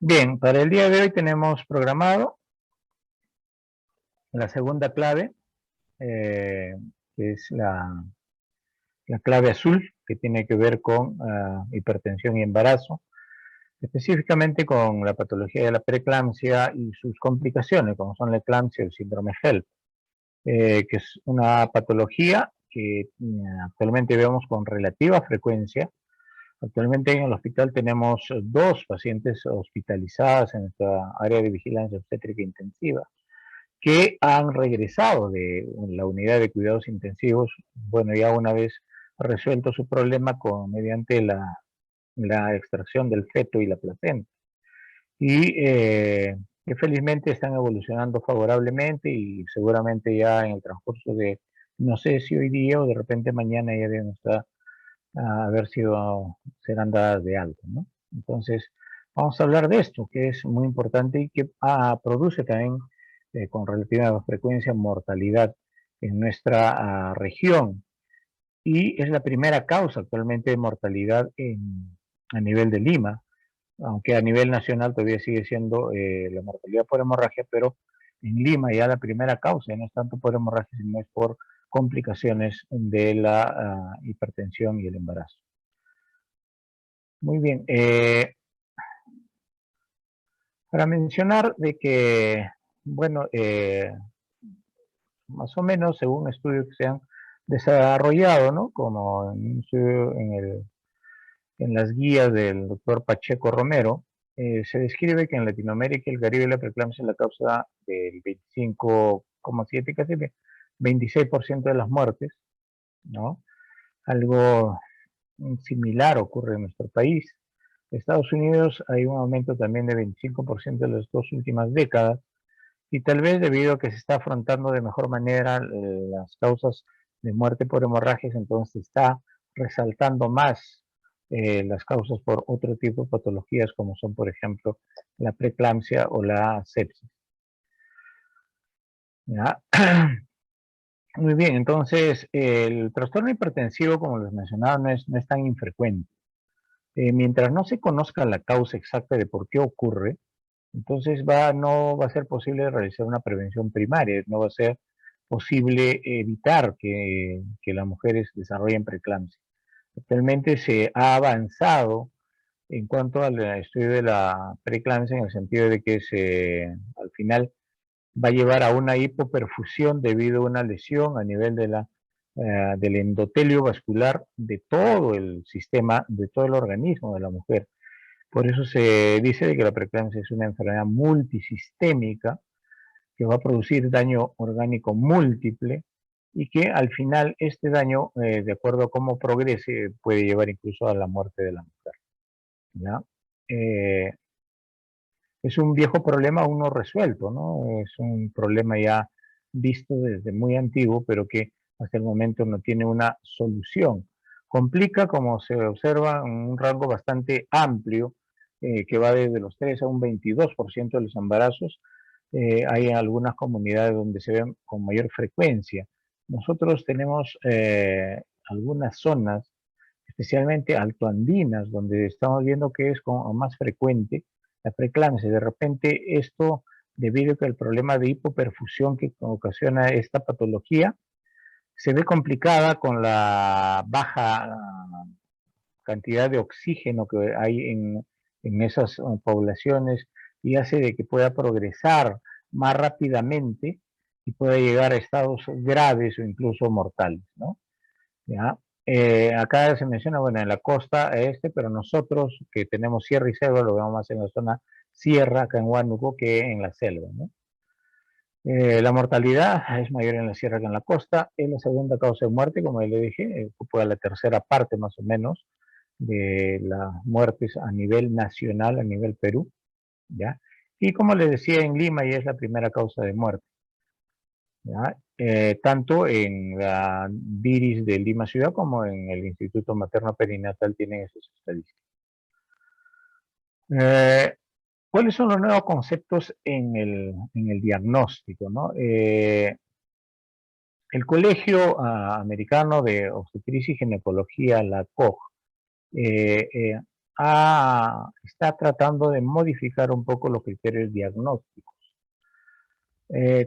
Bien, para el día de hoy tenemos programado la segunda clave, que es la clave azul, que tiene que ver con hipertensión y embarazo, específicamente con la patología de la preeclampsia y sus complicaciones, como son la eclampsia y el síndrome HELP, que es una patología que actualmente vemos con relativa frecuencia. Actualmente en el hospital tenemos 2 pacientes hospitalizadas en nuestra área de vigilancia obstétrica intensiva que han regresado de la unidad de cuidados intensivos, bueno, ya una vez resuelto su problema mediante la extracción del feto y la placenta. Y que felizmente están evolucionando favorablemente y seguramente ya en el transcurso de, no sé si hoy día o de repente mañana ya deben estar serán dadas de alta, ¿no? Entonces, vamos a hablar de esto, que es muy importante y que produce también con relativa frecuencia mortalidad en nuestra región. Y es la primera causa actualmente de mortalidad a nivel de Lima, aunque a nivel nacional todavía sigue siendo la mortalidad por hemorragia, pero en Lima ya la primera causa, no es tanto por hemorragia, sino es por complicaciones de la hipertensión y el embarazo. Muy bien. Para mencionar de que, bueno, más o menos según estudios que se han desarrollado, ¿no? Como en las guías del doctor Pacheco Romero, se describe que en Latinoamérica el Caribe la preeclampsia es la causa del 25,7, casi 26% de las muertes, ¿no? Algo similar ocurre en nuestro país. Estados Unidos hay un aumento también de 25% en las 2 últimas décadas y tal vez debido a que se está afrontando de mejor manera las causas de muerte por hemorragias, entonces está resaltando más las causas por otro tipo de patologías como son, por ejemplo, la preeclampsia o la sepsis. ¿Ya? Muy bien, entonces el trastorno hipertensivo, como les mencionaba, no es tan infrecuente. Mientras no se conozca la causa exacta de por qué ocurre, entonces no va a ser posible realizar una prevención primaria, no va a ser posible evitar que las mujeres desarrollen preeclampsia. Actualmente se ha avanzado en cuanto al estudio de la preeclampsia en el sentido de que al final va a llevar a una hipoperfusión debido a una lesión a nivel del endotelio vascular de todo el sistema, de todo el organismo de la mujer. Por eso se dice de que la preeclampsia es una enfermedad multisistémica que va a producir daño orgánico múltiple y que al final este daño, de acuerdo a cómo progrese, puede llevar incluso a la muerte de la mujer. ¿Ya? Es un viejo problema aún no resuelto, ¿no? Es un problema ya visto desde muy antiguo, pero que hasta el momento no tiene una solución. Complica, como se observa, un rango bastante amplio, que va desde los 3 a un 22% de los embarazos. Hay algunas comunidades donde se ven con mayor frecuencia. Nosotros tenemos algunas zonas, especialmente altoandinas, donde estamos viendo que es más frecuente la preeclampsia. De repente esto, debido a que el problema de hipoperfusión que ocasiona esta patología, se ve complicada con la baja cantidad de oxígeno que hay en esas poblaciones y hace de que pueda progresar más rápidamente y pueda llegar a estados graves o incluso mortales, ¿no? ¿Ya? Acá se menciona, bueno, en la costa este, pero nosotros que tenemos sierra y selva lo vemos más en la zona sierra, acá en Huánuco, que en la selva, ¿no? La mortalidad es mayor en la sierra que en la costa. Es la segunda causa de muerte, como ya le dije, ocupa la tercera parte más o menos de las muertes a nivel nacional, a nivel Perú, ¿ya? Y como les decía, en Lima ya es la primera causa de muerte, ¿ya? Tanto en la DIRIS de Lima Ciudad como en el Instituto Materno Perinatal tienen esas estadísticas. ¿Cuáles son los nuevos conceptos en el diagnóstico, ¿no? El Colegio Americano de Obstetricia y Ginecología, la COG, está tratando de modificar un poco los criterios diagnósticos,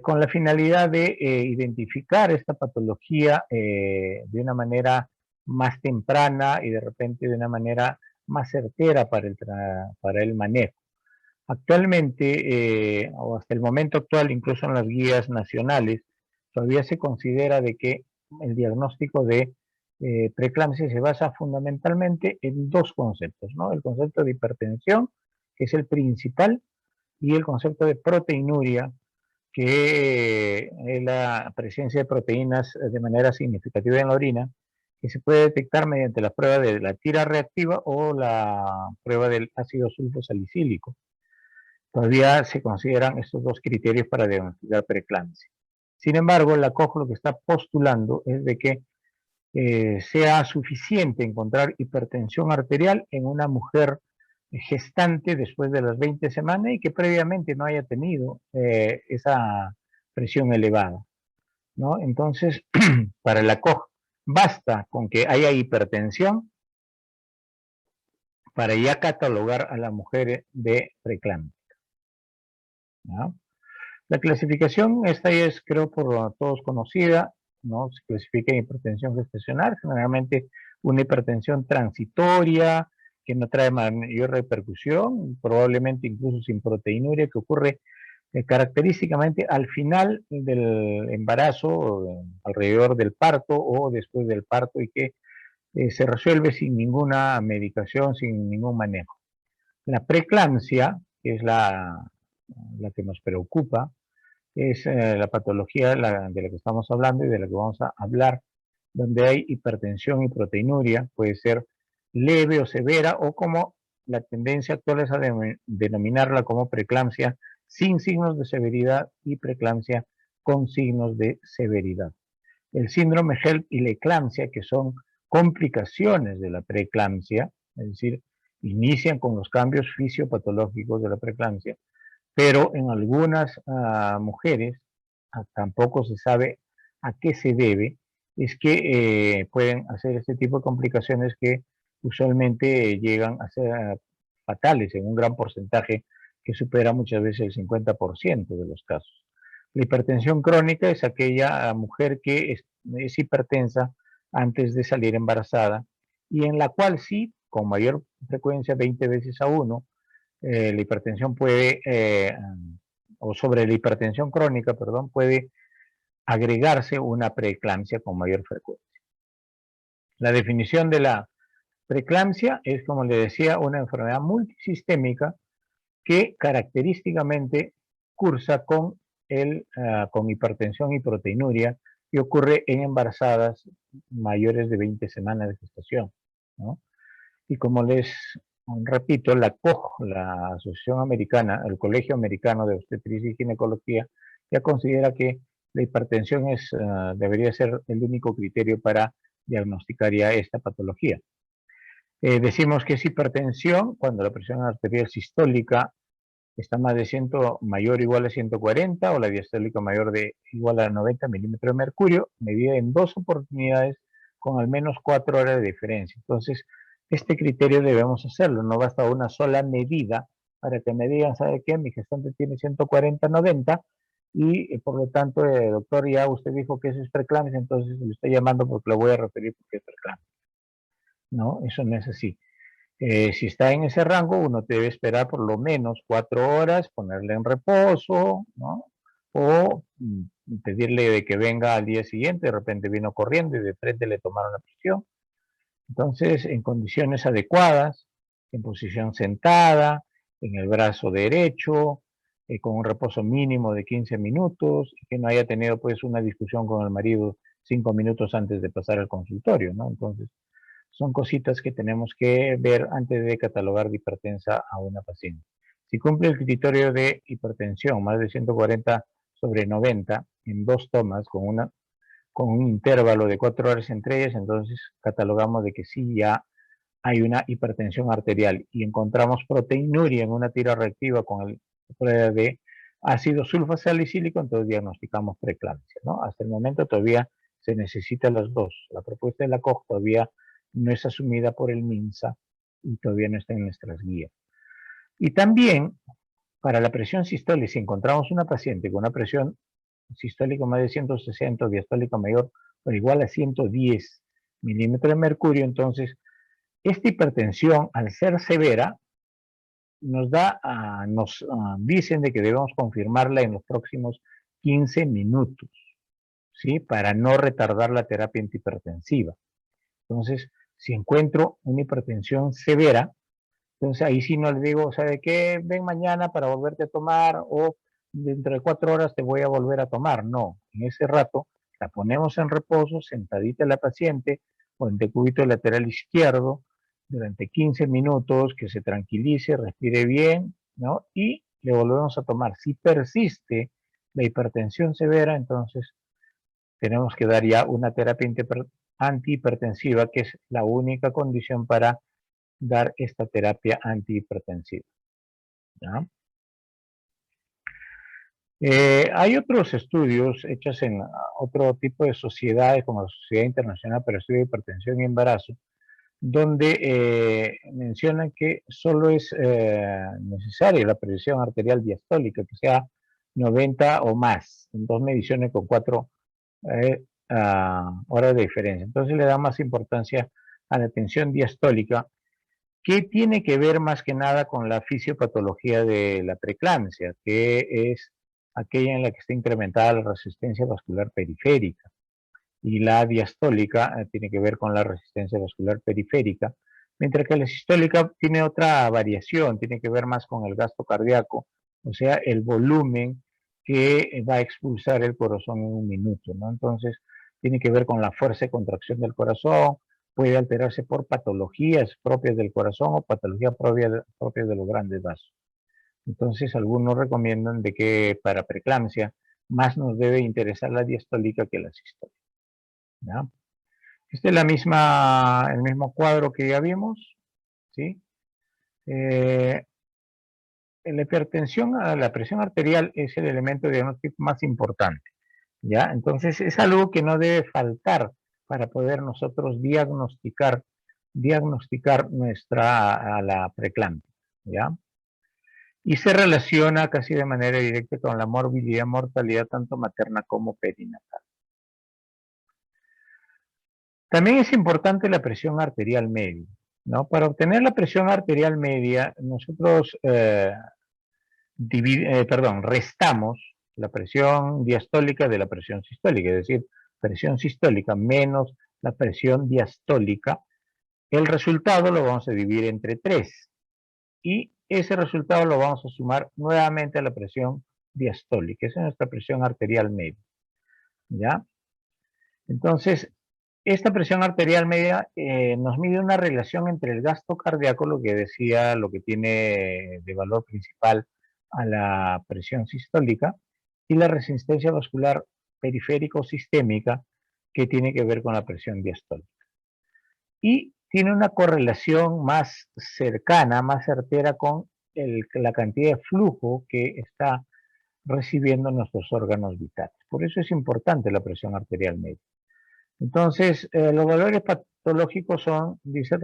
con la finalidad de identificar esta patología de una manera más temprana y de repente de una manera más certera para el manejo. Actualmente, o hasta el momento actual, incluso en las guías nacionales, todavía se considera de que el diagnóstico de preeclampsia se basa fundamentalmente en dos conceptos, ¿no? El concepto de hipertensión, que es el principal, y el concepto de proteinuria, que es la presencia de proteínas de manera significativa en la orina, que se puede detectar mediante la prueba de la tira reactiva o la prueba del ácido sulfosalicílico. Todavía se consideran estos dos criterios para diagnosticar preeclampsia. Sin embargo, la COG lo que está postulando es de que sea suficiente encontrar hipertensión arterial en una mujer gestante después de las 20 semanas y que previamente no haya tenido esa presión elevada, ¿no? Entonces, para la COG basta con que haya hipertensión para ya catalogar a la mujer de preeclampsia, ¿no? La clasificación, esta ya es creo por todos conocida, ¿no? Se clasifica en hipertensión gestacional, generalmente una hipertensión transitoria, que no trae mayor repercusión, probablemente incluso sin proteinuria, que ocurre característicamente al final del embarazo, alrededor del parto o después del parto, y que se resuelve sin ninguna medicación, sin ningún manejo. La preeclampsia, que es la que nos preocupa, es la patología de la que estamos hablando y de la que vamos a hablar, donde hay hipertensión y proteinuria, puede ser leve o severa, o como la tendencia actual es a denominarla como preeclampsia sin signos de severidad y preeclampsia con signos de severidad. El síndrome HELP y la eclampsia, que son complicaciones de la preeclampsia, es decir, inician con los cambios fisiopatológicos de la preeclampsia, pero en algunas mujeres tampoco se sabe a qué se debe, es que pueden hacer este tipo de complicaciones que usualmente llegan a ser fatales en un gran porcentaje que supera muchas veces el 50% de los casos. La hipertensión crónica es aquella mujer que es hipertensa antes de salir embarazada y en la cual sí, con mayor frecuencia, 20 veces a uno, la hipertensión puede, o sobre la hipertensión crónica, perdón, puede agregarse una preeclampsia con mayor frecuencia. La definición de la preeclampsia es, como le decía, una enfermedad multisistémica que característicamente cursa con hipertensión y proteinuria y ocurre en embarazadas mayores de 20 semanas de gestación, ¿no? Y como les repito, la COG, la Asociación Americana, el Colegio Americano de Obstetricia y Ginecología, ya considera que la hipertensión debería ser el único criterio para diagnosticar ya esta patología. Decimos que es hipertensión cuando la presión arterial sistólica está más de 100, mayor o igual a 140, o la diastólica mayor de igual a 90 milímetros de mercurio, medida en dos oportunidades con al menos 4 horas de diferencia. Entonces, este criterio debemos hacerlo, no basta una sola medida para que me digan, ¿sabe qué? Mi gestante tiene 140-90 y por lo tanto, doctor, ya usted dijo que eso es preeclampsia, entonces le estoy llamando porque lo voy a referir porque es preeclampsia. No, eso no es así. Si está en ese rango, uno debe esperar por lo menos 4 horas, ponerle en reposo, ¿no? O pedirle de que venga al día siguiente, de repente vino corriendo y de frente le tomaron la presión. Entonces, en condiciones adecuadas, en posición sentada, en el brazo derecho, con un reposo mínimo de 15 minutos, que no haya tenido pues una discusión con el marido 5 minutos antes de pasar al consultorio, ¿no? Entonces, son cositas que tenemos que ver antes de catalogar de hipertensa a una paciente. Si cumple el criterio de hipertensión, más de 140/90 en dos tomas con un intervalo de 4 horas entre ellas, entonces catalogamos de que sí ya hay una hipertensión arterial y encontramos proteinuria en una tira reactiva con el prueba de ácido sulfosalicílico, entonces diagnosticamos preeclampsia, ¿no? Hasta el momento todavía se necesitan las dos. La propuesta de la COG todavía no es asumida por el MINSA y todavía no está en nuestras guías. Y también, para la presión sistólica, si encontramos una paciente con una presión sistólica más de 160, diastólica mayor o igual a 110 milímetros de mercurio, entonces, esta hipertensión, al ser severa, nos dicen de que debemos confirmarla en los próximos 15 minutos, ¿sí? Para no retardar la terapia antihipertensiva. Entonces, si encuentro una hipertensión severa, entonces ahí sí no le digo, ¿sabe qué? Ven mañana para volverte a tomar o dentro de 4 horas te voy a volver a tomar. No, en ese rato la ponemos en reposo, sentadita la paciente o en decúbito lateral izquierdo durante 15 minutos, que se tranquilice, respire bien, ¿no? Y le volvemos a tomar. Si persiste la hipertensión severa, entonces tenemos que dar ya una terapia antihipertensiva, que es la única condición para dar esta terapia antihipertensiva, ¿ya? Hay otros estudios hechos en otro tipo de sociedades, como la Sociedad Internacional para el Estudio de Hipertensión y Embarazo, donde mencionan que solo es necesaria la presión arterial diastólica, que sea 90 o más, en 2 mediciones con 4 horas de diferencia. Entonces le da más importancia a la tensión diastólica, que tiene que ver más que nada con la fisiopatología de la preeclampsia, que es aquella en la que está incrementada la resistencia vascular periférica. Y la diastólica tiene que ver con la resistencia vascular periférica, mientras que la sistólica tiene otra variación, tiene que ver más con el gasto cardíaco, o sea, el volumen que va a expulsar el corazón en un minuto, ¿no? Entonces, tiene que ver con la fuerza de contracción del corazón, puede alterarse por patologías propias del corazón o patologías propias de los grandes vasos. Entonces, algunos recomiendan de que para preeclampsia más nos debe interesar la diastólica que la sistólica, ¿ya? Este es el mismo cuadro que ya vimos, ¿sí? La hipertensión, la presión arterial es el elemento diagnóstico más importante, ¿ya? Entonces es algo que no debe faltar para poder nosotros diagnosticar la preeclampsia, ¿ya? Y se relaciona casi de manera directa con la morbilidad, mortalidad tanto materna como perinatal. También es importante la presión arterial media, ¿no? Para obtener la presión arterial media, nosotros restamos la presión diastólica de la presión sistólica, es decir, presión sistólica menos la presión diastólica. El resultado lo vamos a dividir entre 3 y ese resultado lo vamos a sumar nuevamente a la presión diastólica. Esa es nuestra presión arterial media, ¿ya? Entonces, esta presión arterial media nos mide una relación entre el gasto cardíaco, lo que decía, lo que tiene de valor principal a la presión sistólica, y la resistencia vascular periférico-sistémica, que tiene que ver con la presión diastólica. Y tiene una correlación más cercana, más certera con la cantidad de flujo que está recibiendo nuestros órganos vitales. Por eso es importante la presión arterial media. Entonces, los valores patológicos son, dice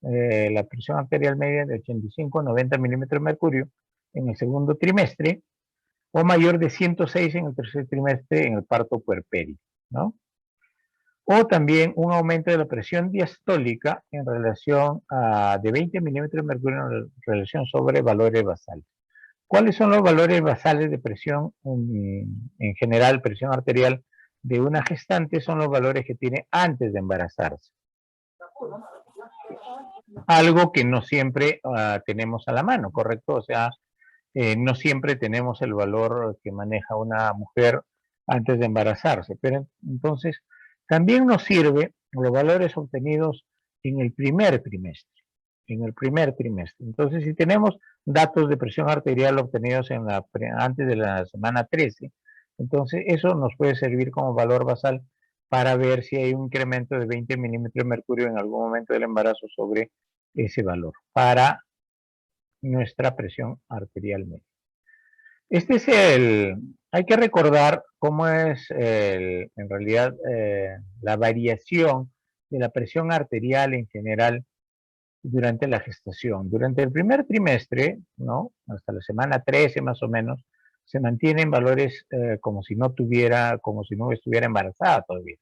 la presión arterial media de 85 a 90 milímetros de mercurio en el segundo trimestre, o mayor de 106 en el tercer trimestre en el parto puerperio, ¿no? O también un aumento de la presión diastólica en relación de 20 milímetros de mercurio en relación sobre valores basales. ¿Cuáles son los valores basales de presión en general, presión arterial de una gestante? Son los valores que tiene antes de embarazarse. Algo que no siempre tenemos a la mano, ¿correcto? O sea, no siempre tenemos el valor que maneja una mujer antes de embarazarse. Pero entonces, también nos sirve los valores obtenidos en el primer trimestre. En el primer trimestre. Entonces, si tenemos datos de presión arterial obtenidos antes de la semana 13, entonces eso nos puede servir como valor basal para ver si hay un incremento de 20 milímetros de mercurio en algún momento del embarazo sobre ese valor, para nuestra presión arterial media. Hay que recordar cómo es en realidad la variación de la presión arterial en general durante la gestación. Durante el primer trimestre, ¿no? Hasta la semana 13 más o menos, se mantienen valores como si no estuviera embarazada todavía.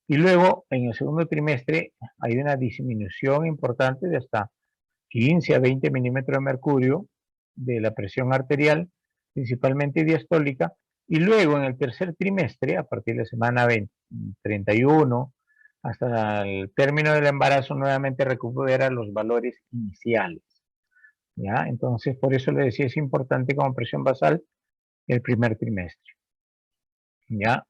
Y luego, en el segundo trimestre, hay una disminución importante de hasta 15 a 20 milímetros de mercurio de la presión arterial, principalmente diastólica, y luego en el tercer trimestre, a partir de la semana 31, hasta el término del embarazo, nuevamente recupera los valores iniciales. ¿Ya? Entonces, por eso le decía, es importante como presión basal el primer trimestre. ¿Ya?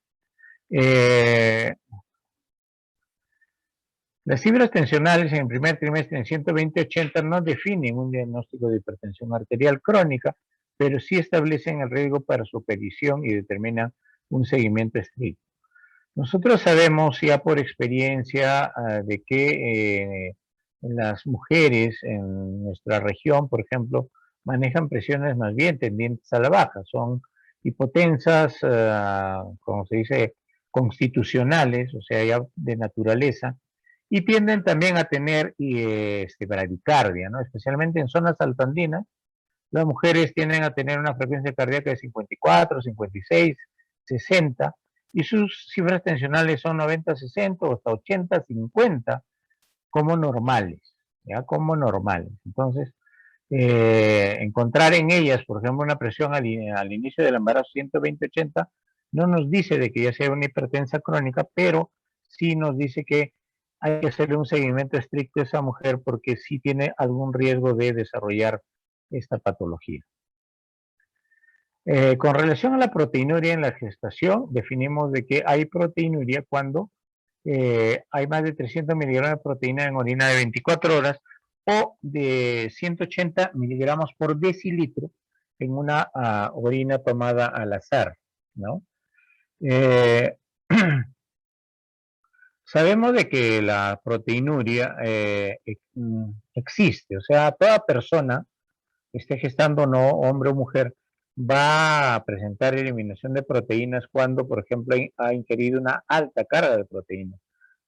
Las fibras tensionales en el primer trimestre en 120-80 no definen un diagnóstico de hipertensión arterial crónica, pero sí establecen el riesgo para su aparición y determinan un seguimiento estricto. Nosotros sabemos ya por experiencia de que las mujeres en nuestra región, por ejemplo, manejan presiones más bien tendientes a la baja, son hipotensas, como se dice, constitucionales, o sea, ya de naturaleza, y tienden también a tener bradicardia, ¿no? Especialmente en zonas altoandinas, las mujeres tienden a tener una frecuencia cardíaca de 54, 56, 60, y sus cifras tensionales son 90-60 o hasta 80-50 como normales, ¿ya? Como normales. Entonces, encontrar en ellas, por ejemplo, una presión al inicio del embarazo 120-80, no nos dice de que ya sea una hipertensa crónica, pero sí nos dice que hay que hacerle un seguimiento estricto a esa mujer porque sí tiene algún riesgo de desarrollar esta patología. Con relación a la proteinuria en la gestación, definimos de que hay proteinuria cuando hay más de 300 miligramos de proteína en orina de 24 horas o de 180 miligramos por decilitro en una orina tomada al azar, ¿no? Sabemos de que la proteinuria existe, o sea, toda persona, esté gestando o no, hombre o mujer, va a presentar eliminación de proteínas cuando, por ejemplo, ha ingerido una alta carga de proteínas.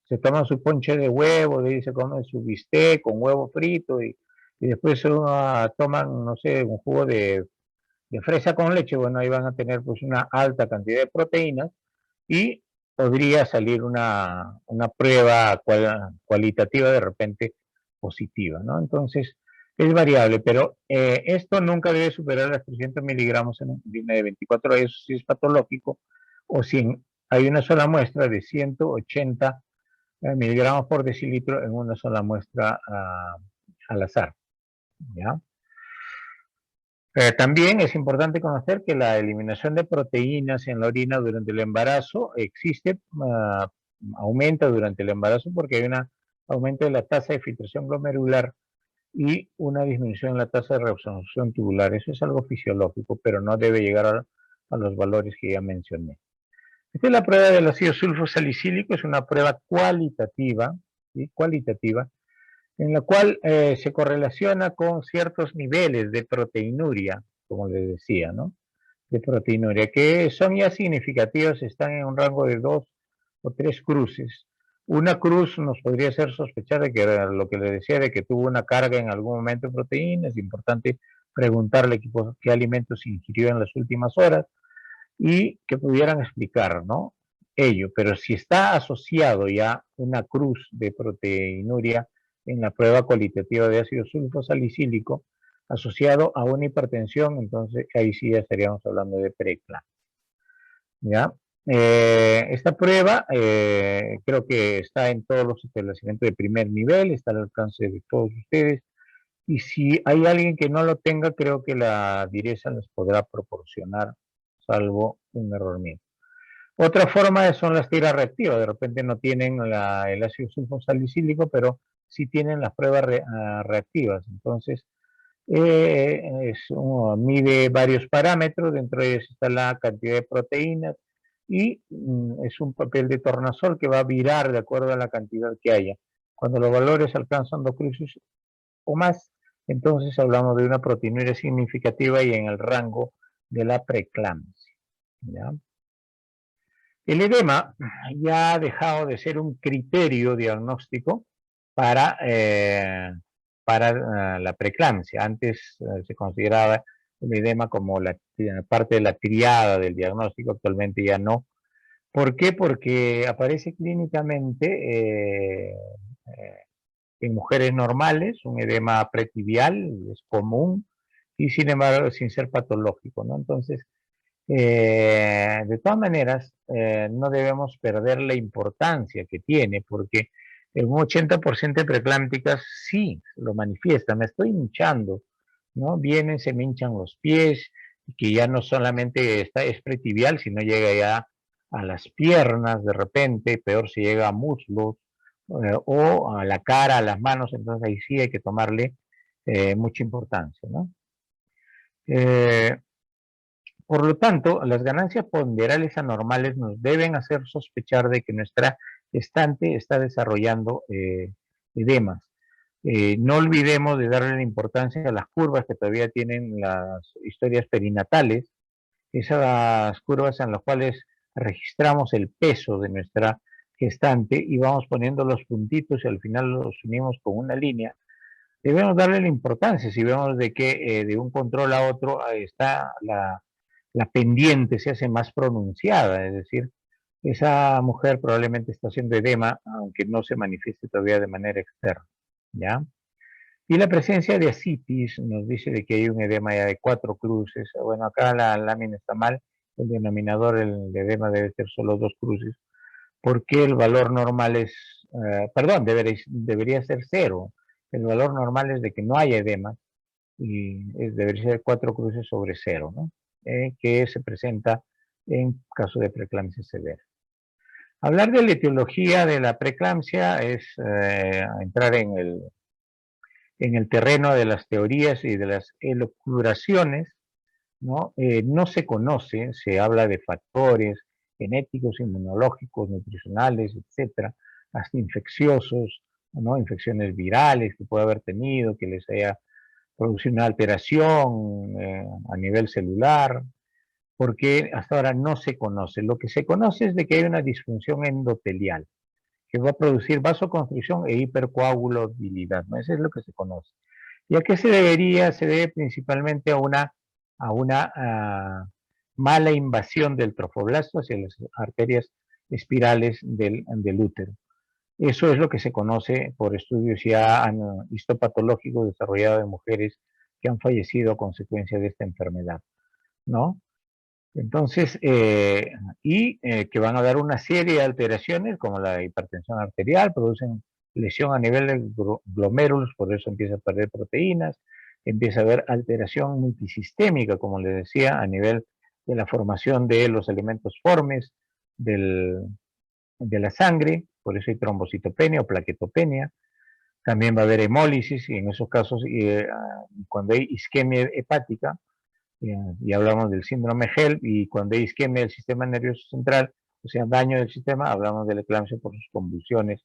Se toma su ponche de huevo, de ahí se come su bistec con huevo frito y después toman, no sé, un jugo de fresa con leche, bueno, ahí van a tener pues una alta cantidad de proteínas y podría salir una prueba cualitativa de repente positiva, ¿no? Entonces, es variable, pero esto nunca debe superar las 300 miligramos en orina de 24 horas, eso sí es patológico, o si hay una sola muestra de 180 miligramos por decilitro en una sola muestra al azar, ¿ya? También es importante conocer que la eliminación de proteínas en la orina durante el embarazo existe, aumenta durante el embarazo porque hay un aumento de la tasa de filtración glomerular y una disminución en la tasa de reabsorción tubular. Eso es algo fisiológico, pero no debe llegar a los valores que ya mencioné. Esta es la prueba del ácido sulfosalicílico, es una prueba cualitativa, ¿sí? Cualitativa, en la cual se correlaciona con ciertos niveles de proteinuria, como les decía, ¿no? De proteinuria, que son ya significativos, están en un rango de 2 o 3 cruces. Una cruz nos podría hacer sospechar de que lo que le decía, de que tuvo una carga en algún momento de proteína. Es importante preguntarle qué alimentos ingirió en las últimas horas y que pudieran explicar, ¿no? Ello, pero si está asociado ya una cruz de proteinuria en la prueba cualitativa de ácido sulfosalicílico asociado a una hipertensión, entonces ahí sí ya estaríamos hablando de preeclampsia, ¿ya? Esta prueba creo que está en todos los establecimientos de primer nivel, está al alcance de todos ustedes, y si hay alguien que no lo tenga, creo que la DIRESA les podrá proporcionar, salvo un error mío. Otra forma son las tiras reactivas, de repente no tienen el ácido sulfosalicílico, pero sí tienen las pruebas reactivas. Entonces, mide varios parámetros, dentro de ellos está la cantidad de proteínas y es un papel de tornasol que va a virar de acuerdo a la cantidad que haya. Cuando los valores alcanzan 2 cruces o más, entonces hablamos de una proteinuria significativa y en el rango de la preeclampsia, ¿ya? El edema ya ha dejado de ser un criterio diagnóstico para para la preeclampsia. Antes se consideraba el edema como la parte de la triada del diagnóstico, actualmente ya no. ¿Por qué? Porque aparece clínicamente en mujeres normales, un edema pretibial es común y sin embargo sin ser patológico, ¿no? Entonces, de todas maneras, no debemos perder la importancia que tiene, porque en un 80% de preeclámpticas sí lo manifiesta, me estoy hinchando, ¿no? Vienen, se me hinchan los pies, que ya no solamente es pretibial, sino llega ya a las piernas de repente, peor si llega a muslos, o a la cara, a las manos, entonces ahí sí hay que tomarle mucha importancia, ¿no? Eh, por lo tanto, las ganancias ponderales anormales nos deben hacer sospechar de que nuestra gestante está desarrollando edemas. No olvidemos de darle la importancia a las curvas que todavía tienen las historias perinatales, esas curvas en las cuales registramos el peso de nuestra gestante y vamos poniendo los puntitos y al final los unimos con una línea. Debemos darle la importancia si vemos de que de un control a otro está la pendiente se hace más pronunciada, es decir, esa mujer probablemente está haciendo edema, aunque no se manifieste todavía de manera externa, ¿ya? Y la presencia de ascitis nos dice de que hay un edema ya de 4 cruces. Bueno, acá la lámina está mal, el denominador del edema debe ser solo 2 cruces, porque el valor normal es, perdón, debería ser 0. El valor normal es de que no haya edema y debería ser 4 cruces sobre 0, ¿no? Que se presenta en caso de preeclampsia severa. Hablar de la etiología de la preeclampsia es entrar en el terreno de las teorías y de las elucubraciones, ¿no? No se conoce, se habla de factores genéticos, inmunológicos, nutricionales, etcétera, hasta infecciosos, ¿no? Infecciones virales que puede haber tenido, que les haya producido una alteración a nivel celular, porque hasta ahora no se conoce. Lo que se conoce es de que hay una disfunción endotelial que va a producir vasoconstricción e hipercoagulabilidad, ¿no? Eso es lo que se conoce. ¿Y a qué se debería? Se debe principalmente a una mala invasión del trofoblasto hacia las arterias espirales del útero. Eso es lo que se conoce por estudios ya histopatológicos desarrollados en mujeres que han fallecido a consecuencia de esta enfermedad, ¿no? Entonces, que van a dar una serie de alteraciones como la hipertensión arterial, producen lesión a nivel de glomérulos, por eso empieza a perder proteínas, empieza a haber alteración multisistémica, como les decía, a nivel de la formación de los elementos formes de la sangre, por eso hay trombocitopenia o plaquetopenia. También va a haber hemólisis y en esos casos, cuando hay isquemia hepática, y hablamos del síndrome HELP, y cuando hay isquemia del sistema nervioso central, o sea, daño del sistema, hablamos de la eclampsia por sus convulsiones,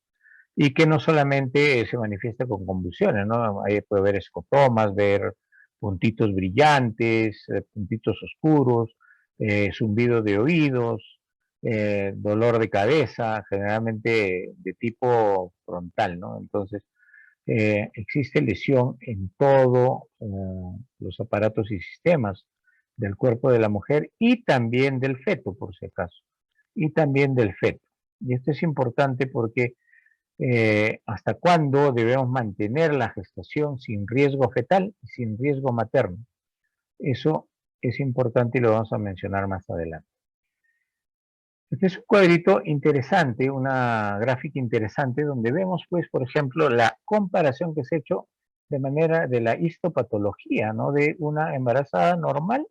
y que no solamente se manifiesta con convulsiones, ¿no? Ahí puede haber escotomas, ver puntitos brillantes, puntitos oscuros, zumbido de oídos, dolor de cabeza, generalmente de tipo frontal, ¿no? Entonces, existe lesión en todos los aparatos y sistemas del cuerpo de la mujer y también del feto, por si acaso, y también del feto. Y esto es importante porque hasta cuándo debemos mantener la gestación sin riesgo fetal y sin riesgo materno. Eso es importante y lo vamos a mencionar más adelante. Este es un cuadrito interesante, una gráfica interesante, donde vemos, pues, por ejemplo, la comparación que se ha hecho de manera de la histopatología, ¿no? De una embarazada normal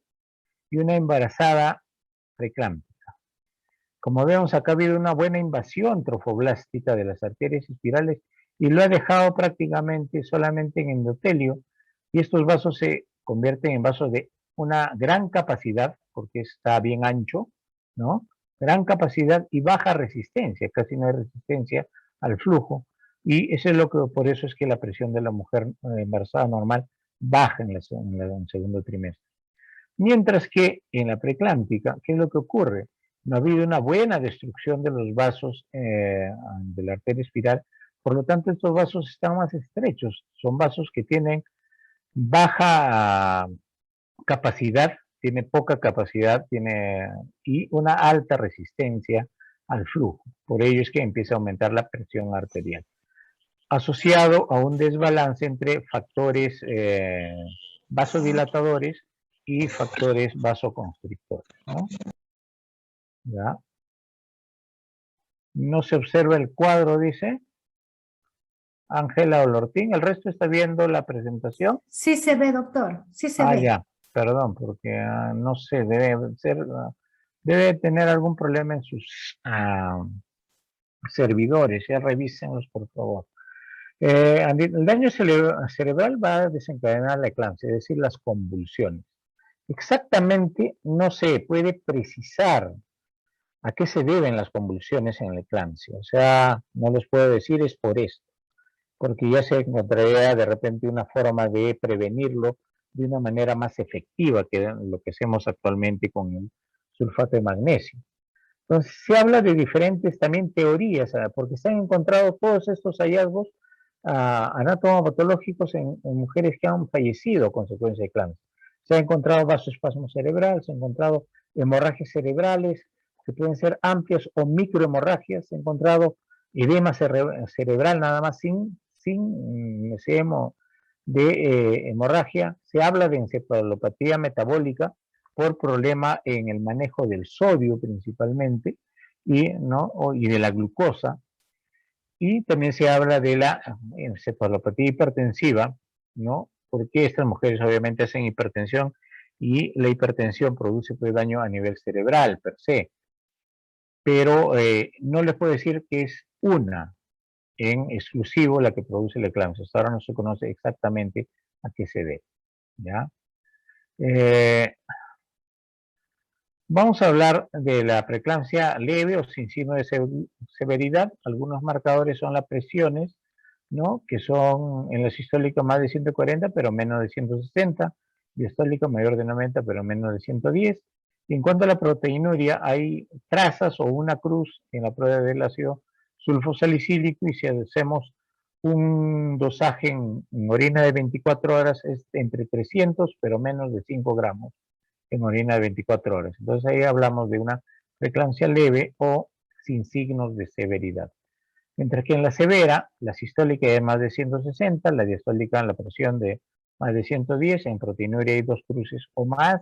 y una embarazada preeclámptica. Como vemos, acá ha habido una buena invasión trofoblástica de las arterias espirales y lo ha dejado prácticamente solamente en endotelio, y estos vasos se convierten en vasos de una gran capacidad, porque está bien ancho, ¿no? Gran capacidad y baja resistencia, casi no hay resistencia al flujo, y eso es lo que, por eso es que la presión de la mujer embarazada normal baja en el segundo trimestre. Mientras que en la preeclámptica, ¿qué es lo que ocurre? No ha habido una buena destrucción de los vasos de la arteria espiral, Por lo tanto, estos vasos están más estrechos. Son vasos que tienen baja capacidad, tiene poca capacidad, y una alta resistencia al flujo. Por ello es que empieza a aumentar la presión arterial, asociado a un desbalance entre factores vasodilatadores y factores vasoconstrictores, ¿no? ¿Ya? No se observa el cuadro, dice Ángela Olortín. ¿El resto está viendo la presentación? Sí se ve, doctor, sí se ve. Ya, perdón, porque no sé, debe tener algún problema en sus servidores, ya revísenlos por favor. El daño cerebral va a desencadenar la eclampsia, es decir, las convulsiones. Exactamente no se puede precisar a qué se deben las convulsiones en la eclampsia, o sea, no les puedo decir es por esto, porque ya se encontraría de repente una forma de prevenirlo de una manera más efectiva que lo que hacemos actualmente con el sulfato de magnesio. Entonces, se habla de diferentes también teorías, porque se han encontrado todos estos hallazgos anatomopatológicos en mujeres que han fallecido a consecuencia de eclampsia. Se ha encontrado vasoespasmo cerebral, se ha encontrado hemorragias cerebrales, que pueden ser amplias o microhemorragias, se ha encontrado edema cerebral nada más sin de hemorragia. Se habla de encefalopatía metabólica por problema en el manejo del sodio principalmente y de la glucosa. Y también se habla de la encefalopatía hipertensiva, ¿no? Porque estas mujeres obviamente hacen hipertensión y la hipertensión produce pues, daño a nivel cerebral per se. Pero no les puedo decir que es una en exclusivo la que produce la eclampsia. Hasta ahora no se conoce exactamente a qué se debe, ¿ya? Vamos a hablar de la preeclampsia leve o sin signo de severidad. Algunos marcadores son las presiones, ¿no? Que son en la sistólica más de 140, pero menos de 160, diastólica mayor de 90, pero menos de 110. Y en cuanto a la proteinuria, hay trazas o una cruz en la prueba del ácido sulfosalicílico, y si hacemos un dosaje en orina de 24 horas es entre 300, pero menos de 5 gramos en orina de 24 horas. Entonces ahí hablamos de una preeclampsia leve o sin signos de severidad. Mientras que en la severa, la sistólica es más de 160, la diastólica en la presión de más de 110, en proteinuria hay 2 cruces o más,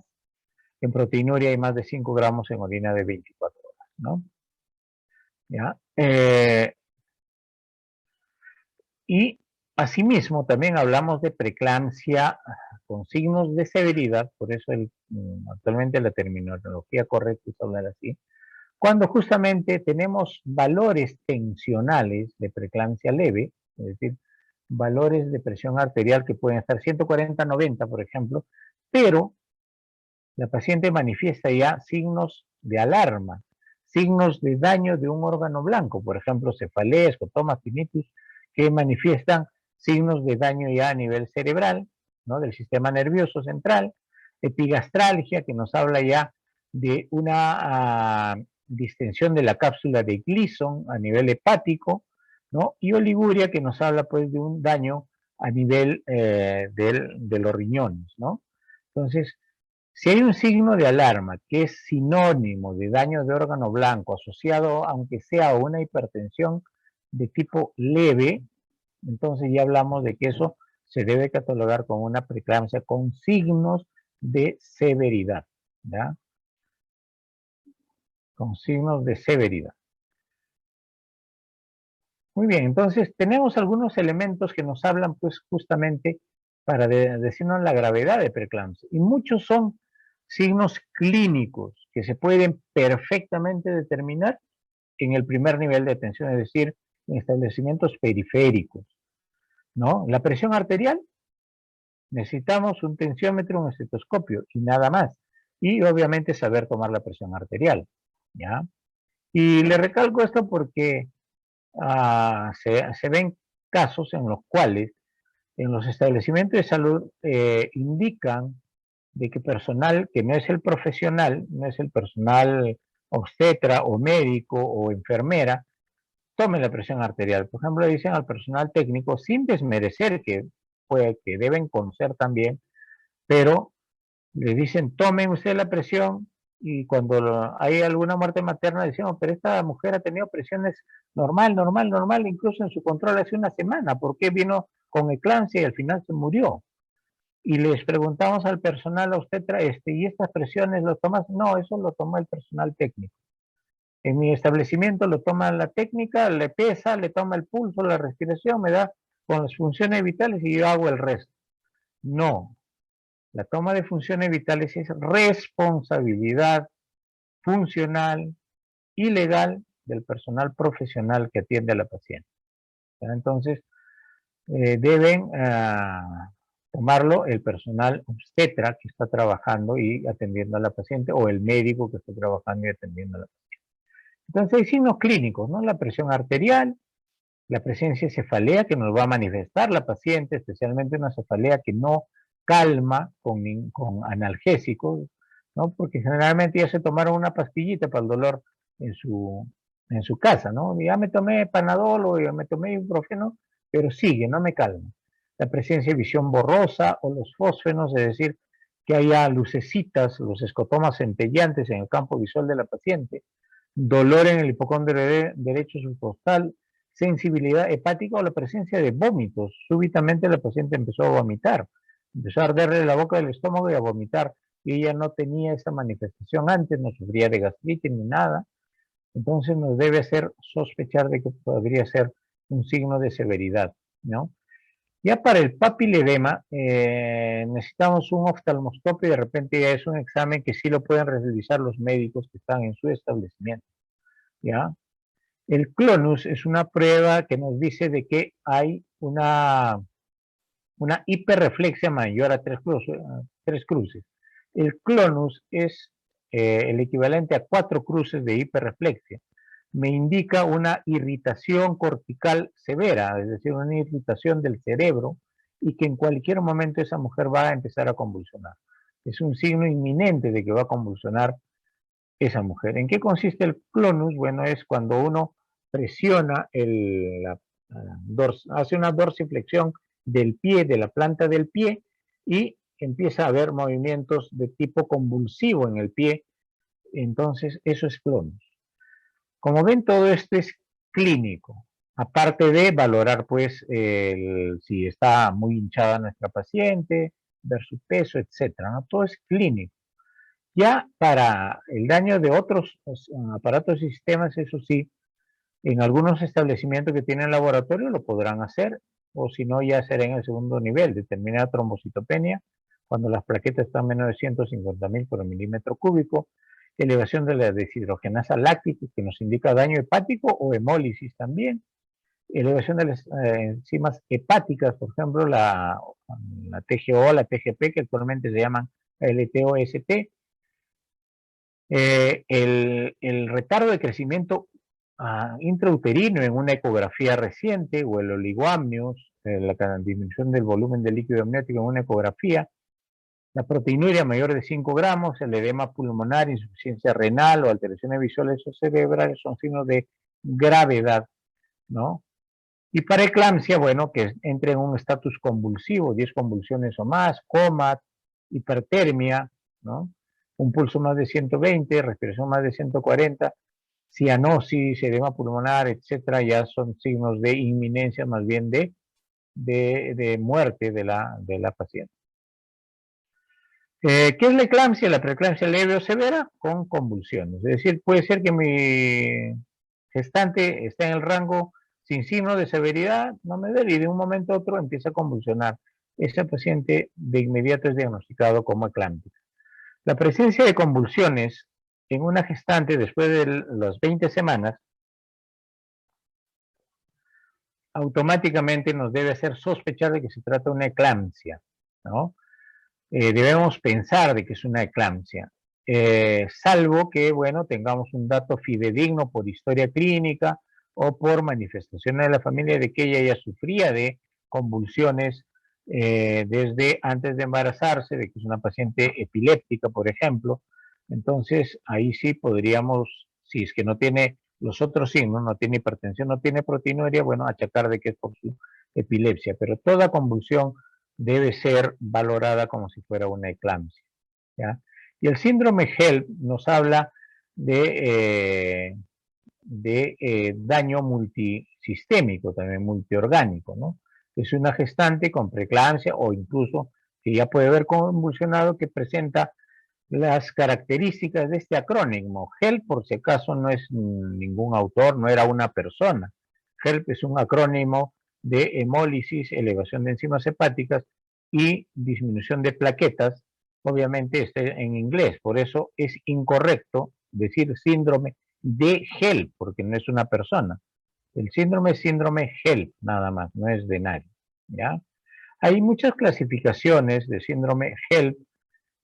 en proteinuria hay más de 5 gramos en orina de 24 horas, ¿no? ¿Ya? Y asimismo también hablamos de preeclampsia con signos de severidad, por eso actualmente la terminología correcta es hablar así, cuando justamente tenemos valores tensionales de preeclampsia leve, es decir, valores de presión arterial que pueden estar 140-90, por ejemplo, pero la paciente manifiesta ya signos de alarma, signos de daño de un órgano blanco, por ejemplo, cefaleas, escotomas, tinnitus, que manifiestan signos de daño ya a nivel cerebral, ¿no? Del sistema nervioso central, epigastralgia, que nos habla ya de una distensión de la cápsula de Gleason a nivel hepático, ¿no? Y oliguria, que nos habla pues de un daño a nivel de los riñones, ¿no? Entonces, si hay un signo de alarma que es sinónimo de daño de órgano blanco asociado, aunque sea a una hipertensión de tipo leve, entonces ya hablamos de que eso se debe catalogar como una preeclampsia con signos de severidad, ¿ya? Con signos de severidad. Muy bien, entonces tenemos algunos elementos que nos hablan pues justamente para decirnos la gravedad de preeclampsia, y muchos son signos clínicos que se pueden perfectamente determinar en el primer nivel de atención, es decir, en establecimientos periféricos, ¿no? La presión arterial, necesitamos un tensiómetro, un estetoscopio y nada más. Y obviamente saber tomar la presión arterial, ¿ya? Y le recalco esto porque se ven casos en los cuales en los establecimientos de salud indican de que personal que no es el profesional, no es el personal obstetra o médico o enfermera, tomen la presión arterial. Por ejemplo, le dicen al personal técnico, sin desmerecer que deben conocer también, pero le dicen, tomen usted la presión, y cuando hay alguna muerte materna decimos, pero esta mujer ha tenido presiones normal, incluso en su control hace una semana, ¿por qué vino con eclampsia y al final se murió? Y les preguntamos al personal, a usted, ¿y estas presiones lo tomas? No, eso lo tomó el personal técnico. En mi establecimiento lo toma la técnica, le pesa, le toma el pulso, la respiración, me da con las funciones vitales y yo hago el resto. No, la toma de funciones vitales es responsabilidad funcional y legal del personal profesional que atiende a la paciente. Entonces, deben tomarlo el personal obstetra que está trabajando y atendiendo a la paciente, o el médico que está trabajando y atendiendo a la paciente. Entonces hay signos clínicos, ¿no? La presión arterial, la presencia de cefalea que nos va a manifestar la paciente, especialmente una cefalea que no calma con analgésicos, ¿no? Porque generalmente ya se tomaron una pastillita para el dolor en su casa, ¿no? Ya me tomé Panadol o ya me tomé ibuprofeno, pero sigue, no me calma. La presencia de visión borrosa o los fósfenos, es decir, que haya lucecitas, los escotomas centellantes en el campo visual de la paciente, dolor en el hipocondrio derecho subcostal, sensibilidad hepática o la presencia de vómitos. Súbitamente la paciente empezó a vomitar, empezó a arderle la boca del estómago y a vomitar. Y ella no tenía esa manifestación antes, no sufría de gastritis ni nada. Entonces nos debe hacer sospechar de que podría ser un signo de severidad, ¿no? Ya para el papiledema necesitamos un oftalmoscopio y de repente ya es un examen que sí lo pueden realizar los médicos que están en su establecimiento, ¿ya? El clonus es una prueba que nos dice de que hay una hiperreflexia mayor a 3 cruces. El clonus es el equivalente a 4 cruces de hiperreflexia. Me indica una irritación cortical severa, es decir, una irritación del cerebro, y que en cualquier momento esa mujer va a empezar a convulsionar. Es un signo inminente de que va a convulsionar esa mujer. ¿En qué consiste el clonus? Bueno, es cuando uno presiona hace una dorsiflexión del pie, de la planta del pie, y empieza a haber movimientos de tipo convulsivo en el pie. Entonces, eso es clonus. Como ven, todo esto es clínico, aparte de valorar, pues, si está muy hinchada nuestra paciente, ver su peso, etcétera, ¿no? Todo es clínico. Ya para el daño de otros aparatos y sistemas, eso sí, en algunos establecimientos que tienen laboratorio lo podrán hacer, o si no, ya será en el segundo nivel, determinada trombocitopenia, cuando las plaquetas están menos de 150.000 por milímetro cúbico, elevación de la deshidrogenasa láctica, que nos indica daño hepático, o hemólisis también, elevación de las enzimas hepáticas, por ejemplo, la TGO, la TGP, que actualmente se llaman LTO-ST, el retardo de crecimiento intrauterino en una ecografía reciente, o el oligoamnios, la disminución del volumen del líquido amniótico en una ecografía, la proteinuria mayor de 5 gramos, el edema pulmonar, insuficiencia renal o alteraciones visuales o cerebrales son signos de gravedad, ¿no? Y para eclampsia, bueno, que entre en un estatus convulsivo, 10 convulsiones o más, coma, hipertermia, ¿no? Un pulso más de 120, respiración más de 140, cianosis, edema pulmonar, etcétera, ya son signos de inminencia, más bien de muerte de la paciente. ¿Qué es la eclampsia? La preeclampsia leve o severa con convulsiones. Es decir, puede ser que mi gestante esté en el rango sin signo de severidad, no me duele, y de un momento a otro empieza a convulsionar. Ese paciente de inmediato es diagnosticado como eclámptica. La presencia de convulsiones en una gestante después de las 20 semanas automáticamente nos debe hacer sospechar de que se trata de una eclampsia, ¿no? Debemos pensar de que es una eclampsia, salvo que, bueno, tengamos un dato fidedigno por historia clínica o por manifestaciones de la familia de que ella ya sufría de convulsiones desde antes de embarazarse, de que es una paciente epiléptica, por ejemplo. Entonces, ahí sí podríamos, si es que no tiene los otros signos, no tiene hipertensión, no tiene proteinuria, bueno, achacar de que es por su epilepsia, pero toda convulsión debe ser valorada como si fuera una eclampsia, ¿ya? Y el síndrome HELP nos habla de daño multisistémico, también multiorgánico, ¿no? Es una gestante con preeclampsia o incluso que ya puede haber convulsionado que presenta las características de este acrónimo. HELP, por si acaso, no es ningún autor, no era una persona. HELP es un acrónimo de hemólisis, elevación de enzimas hepáticas y disminución de plaquetas. Obviamente está en inglés, por eso es incorrecto decir síndrome de HELP, porque no es una persona. El síndrome es síndrome HELP, nada más, no es de nadie, ¿ya? Hay muchas clasificaciones de síndrome HELP.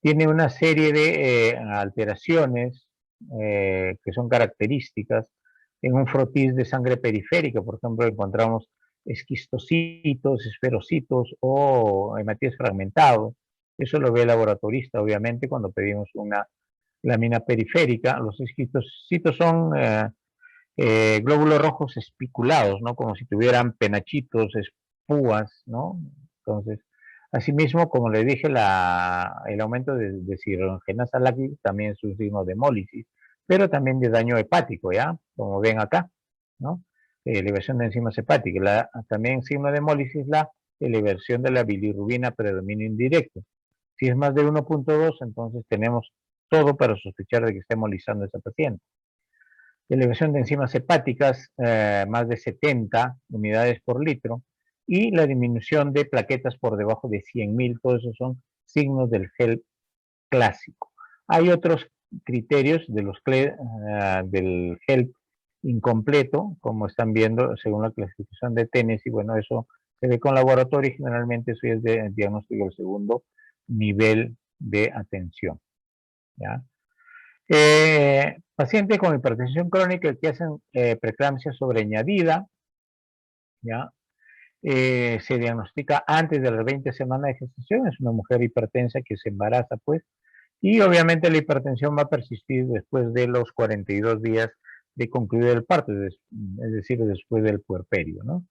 Tiene una serie de alteraciones que son características. En un frotis de sangre periférica, por ejemplo, encontramos esquistocitos, esferocitos o hematíes fragmentados. Eso lo ve el laboratorista, obviamente, cuando pedimos una lámina periférica. Los esquistocitos son glóbulos rojos espiculados, ¿no? Como si tuvieran penachitos, espúas, ¿no? Entonces, asimismo, como le dije, el aumento de deshidrogenasa láctica también es un signo de hemólisis, pero también de daño hepático, ¿ya? Como ven acá, ¿no? Elevación de enzimas hepáticas. También signo de hemólisis la elevación de la bilirrubina predominio indirecto. Si es más de 1.2, entonces tenemos todo para sospechar de que está hemolizando a esa paciente. Elevación de enzimas hepáticas, más de 70 unidades por litro, y la disminución de plaquetas por debajo de 100.000, todos esos son signos del HELP clásico. Hay otros criterios del HELP incompleto, como están viendo según la clasificación de Tennessee, bueno, eso se ve con laboratorio y generalmente eso es de diagnóstico del segundo nivel de atención, ¿ya? Pacientes con hipertensión crónica que hacen preeclampsia sobreañadida, ¿ya? Se diagnostica antes de las 20 semanas de gestación, es una mujer hipertensa que se embaraza, pues, y obviamente la hipertensión va a persistir después de los 42 días de concluir el parto, es decir, después del puerperio, ¿no?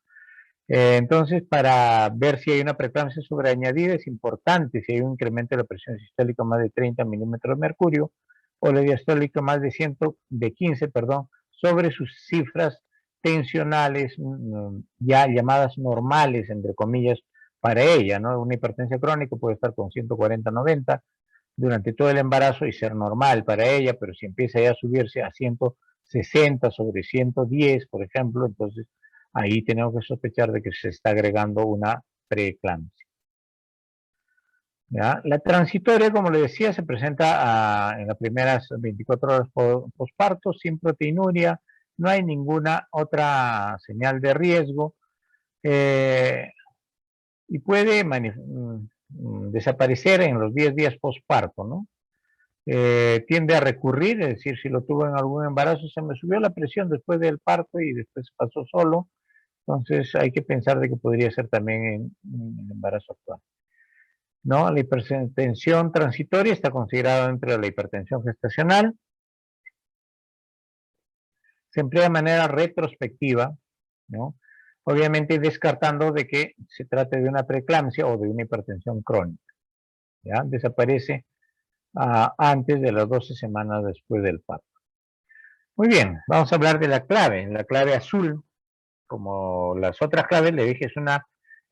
Entonces, para ver si hay una preeclampsia sobreañadida, es importante si hay un incremento de la presión sistólica más de 30 milímetros de mercurio o la diastólica más de 15, perdón, sobre sus cifras tensionales ya llamadas normales, entre comillas, para ella, ¿no? Una hipertensión crónica puede estar con 140-90 durante todo el embarazo y ser normal para ella, pero si empieza ya a subirse a 160 sobre 110, por ejemplo, entonces ahí tenemos que sospechar de que se está agregando una preeclampsia. ¿Ya? La transitoria, como le decía, se presenta en las primeras 24 horas posparto, sin proteinuria, no hay ninguna otra señal de riesgo y puede desaparecer en los 10 días posparto, ¿no? Tiende a recurrir, es decir, si lo tuvo en algún embarazo, se me subió la presión después del parto y después pasó solo, entonces hay que pensar de que podría ser también en el embarazo actual. ¿No? La hipertensión transitoria está considerada dentro de la hipertensión gestacional. Se emplea de manera retrospectiva, ¿no? Obviamente descartando de que se trate de una preeclampsia o de una hipertensión crónica, ¿ya? Desaparece antes de las 12 semanas después del parto. Muy bien, vamos a hablar de la clave azul. Como las otras claves, le dije,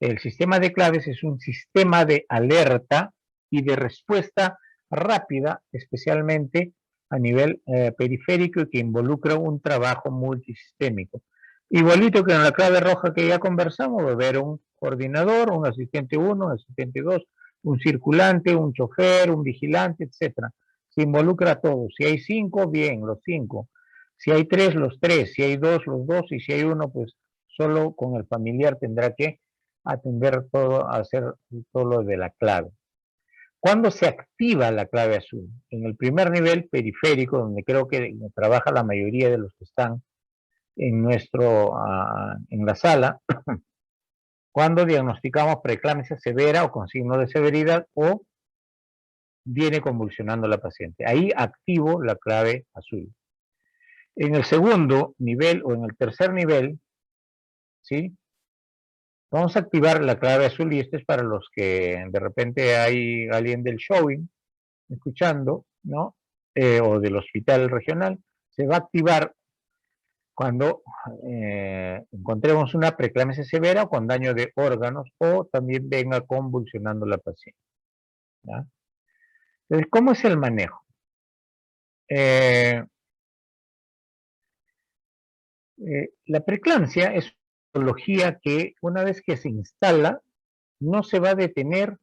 el sistema de claves es un sistema de alerta y de respuesta rápida, especialmente a nivel periférico y que involucra un trabajo multisistémico. Igualito que en la clave roja que ya conversamos, va a haber un coordinador, un asistente 1, un asistente 2, un circulante, un chofer, un vigilante, etc. Se involucra a todos. Si hay 5, bien, los 5. Si hay 3, los 3. Si hay 2, los 2. Y si hay 1, pues solo con el familiar tendrá que atender todo, hacer todo lo de la clave. ¿Cuándo se activa la clave azul? En el primer nivel periférico, donde creo que trabaja la mayoría de los que están en la sala, cuando diagnosticamos preeclampsia severa o con signo de severidad o viene convulsionando la paciente. Ahí activo la clave azul. En el segundo nivel o en el tercer nivel, ¿sí? Vamos a activar la clave azul y este es para los que de repente hay alguien del showing escuchando, ¿no? O del hospital regional. Se va a activar cuando encontremos una preeclampsia severa o con daño de órganos o también venga convulsionando la paciente. ¿Ya? Entonces, ¿cómo es el manejo? La preeclampsia es una patología que una vez que se instala no se va a detener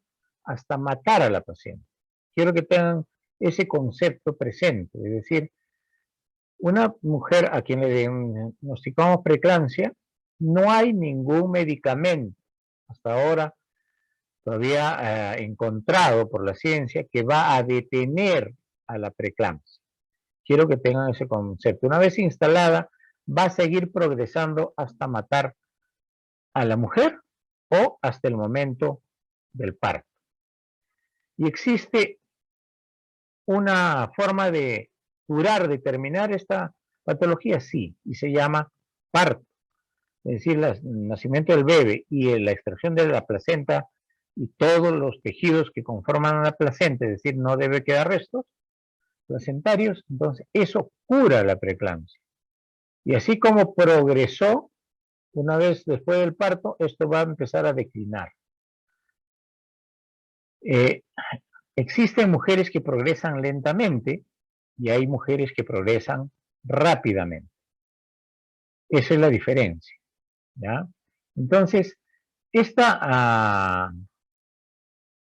hasta matar a la paciente. Quiero que tengan ese concepto presente, es decir, una mujer a quien le diagnosticamos preeclampsia, no hay ningún medicamento hasta ahora todavía encontrado por la ciencia que va a detener a la preeclampsia. Quiero que tengan ese concepto. Una vez instalada, va a seguir progresando hasta matar a la mujer o hasta el momento del parto. Y existe una forma de curar, de terminar esta patología, sí, y se llama parto. Es decir, el nacimiento del bebé y la extracción de la placenta y todos los tejidos que conforman la placenta, es decir, no debe quedar restos placentarios, entonces eso cura la preeclampsia. Y así como progresó, una vez después del parto, esto va a empezar a declinar. Existen mujeres que progresan lentamente y hay mujeres que progresan rápidamente. Esa es la diferencia, ¿ya? Entonces, esta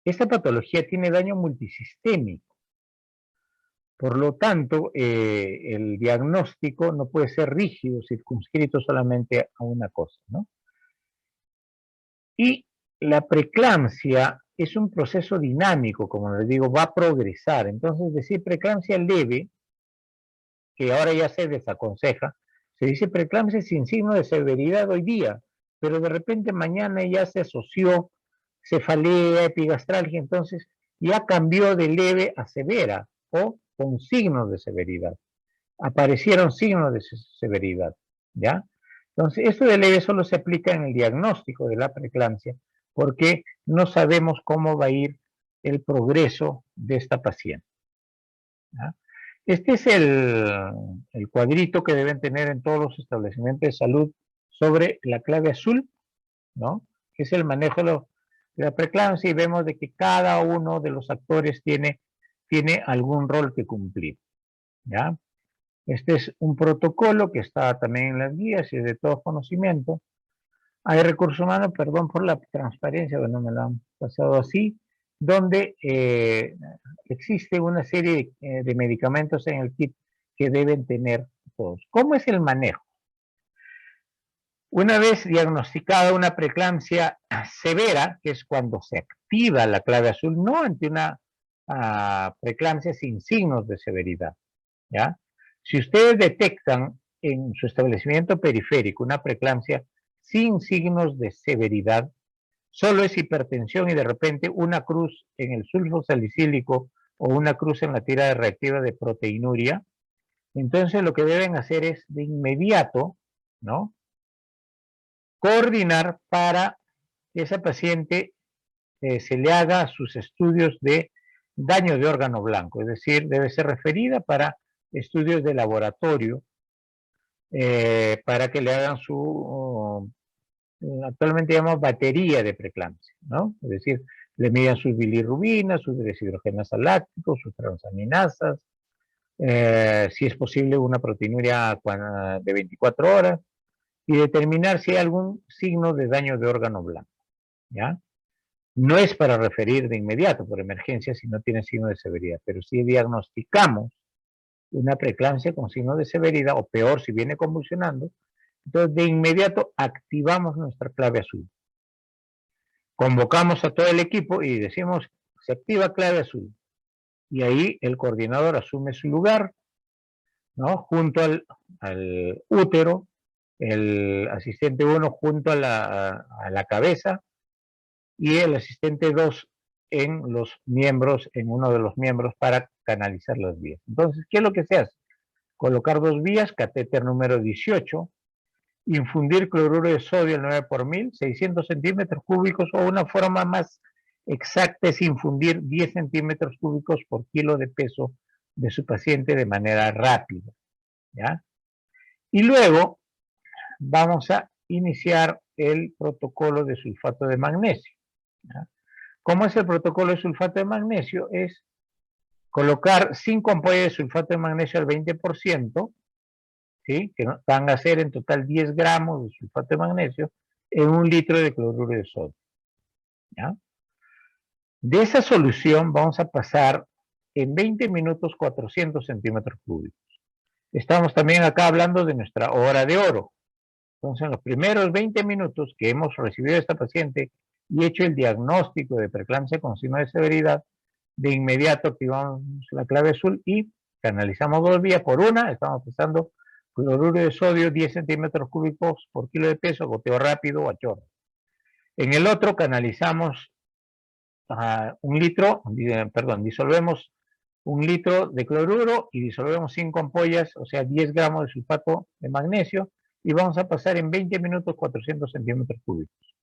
patología tiene daño multisistémico. Por lo tanto, el diagnóstico no puede ser rígido, circunscrito solamente a una cosa, ¿no? Y la preeclampsia es un proceso dinámico, como les digo, va a progresar. Entonces, decir preeclampsia leve, que ahora ya se desaconseja, se dice preeclampsia sin signo de severidad hoy día, pero de repente mañana ya se asoció cefalea, epigastralgia, entonces ya cambió de leve a severa o con signos de severidad. Aparecieron signos de severidad, ¿ya? Entonces, esto de leve solo se aplica en el diagnóstico de la preeclampsia porque no sabemos cómo va a ir el progreso de esta paciente, ¿ya? Este es el cuadrito que deben tener en todos los establecimientos de salud sobre la clave azul, ¿no? Que es el manejo de la preeclampsia y vemos de que cada uno de los actores tiene algún rol que cumplir, ¿ya? Este es un protocolo que está también en las guías y es de todo conocimiento. Hay recursos humanos, perdón por la transparencia, bueno, me lo han pasado así, donde existe una serie de medicamentos en el kit que deben tener todos. ¿Cómo es el manejo? Una vez diagnosticada una preeclampsia severa, que es cuando se activa la clave azul, no ante una preeclampsia sin signos de severidad, ¿ya? Si ustedes detectan en su establecimiento periférico una preeclampsia sin signos de severidad, solo es hipertensión y de repente una cruz en el sulfo salicílico o una cruz en la tira reactiva de proteinuria, entonces lo que deben hacer es de inmediato, ¿no?, coordinar para que esa paciente se le haga sus estudios de daño de órgano blanco, es decir, debe ser referida para estudios de laboratorio para que le hagan su, actualmente llamamos batería de preeclampsia, ¿no? Es decir, le midan sus bilirrubinas, sus deshidrogenasas lácticos, sus transaminasas, si es posible una proteinuria de 24 horas, y determinar si hay algún signo de daño de órgano blanco, ¿ya? No es para referir de inmediato por emergencia si no tiene signo de severidad, pero si diagnosticamos una preeclampsia con signo de severidad, o peor, si viene convulsionando, entonces de inmediato activamos nuestra clave azul. Convocamos a todo el equipo y decimos, se activa clave azul. Y ahí el coordinador asume su lugar, ¿no?, junto al útero, el asistente 1 junto a la cabeza y el asistente 2 en los miembros, en uno de los miembros para canalizar las vías. Entonces, ¿qué es lo que se hace? colocar 2 vías, catéter número 18, infundir cloruro de sodio al 9 por 1000, 600 centímetros cúbicos, o una forma más exacta es infundir 10 centímetros cúbicos por kilo de peso de su paciente de manera rápida, ¿ya? Y luego vamos a iniciar el protocolo de sulfato de magnesio, ¿ya? ¿Cómo es el protocolo de sulfato de magnesio? Es colocar 5 ampollas de sulfato de magnesio al 20%, ¿sí? Que van a ser en total 10 gramos de sulfato de magnesio en 1 litro de cloruro de sodio, ¿ya? De esa solución vamos a pasar en 20 minutos 400 centímetros cúbicos. Estamos también acá hablando de nuestra hora de oro. Entonces, en los primeros 20 minutos que hemos recibido a esta paciente y hecho el diagnóstico de preeclampsia con signo de severidad, de inmediato activamos la clave azul y canalizamos 2 vías por una. Estamos pasando cloruro de sodio 10 centímetros cúbicos por kilo de peso, goteo rápido o a chorro. En el otro canalizamos 1 litro, disolvemos 1 litro de cloruro y disolvemos 5 ampollas, o sea 10 gramos de sulfato de magnesio, y vamos a pasar en 20 minutos 400 centímetros cúbicos.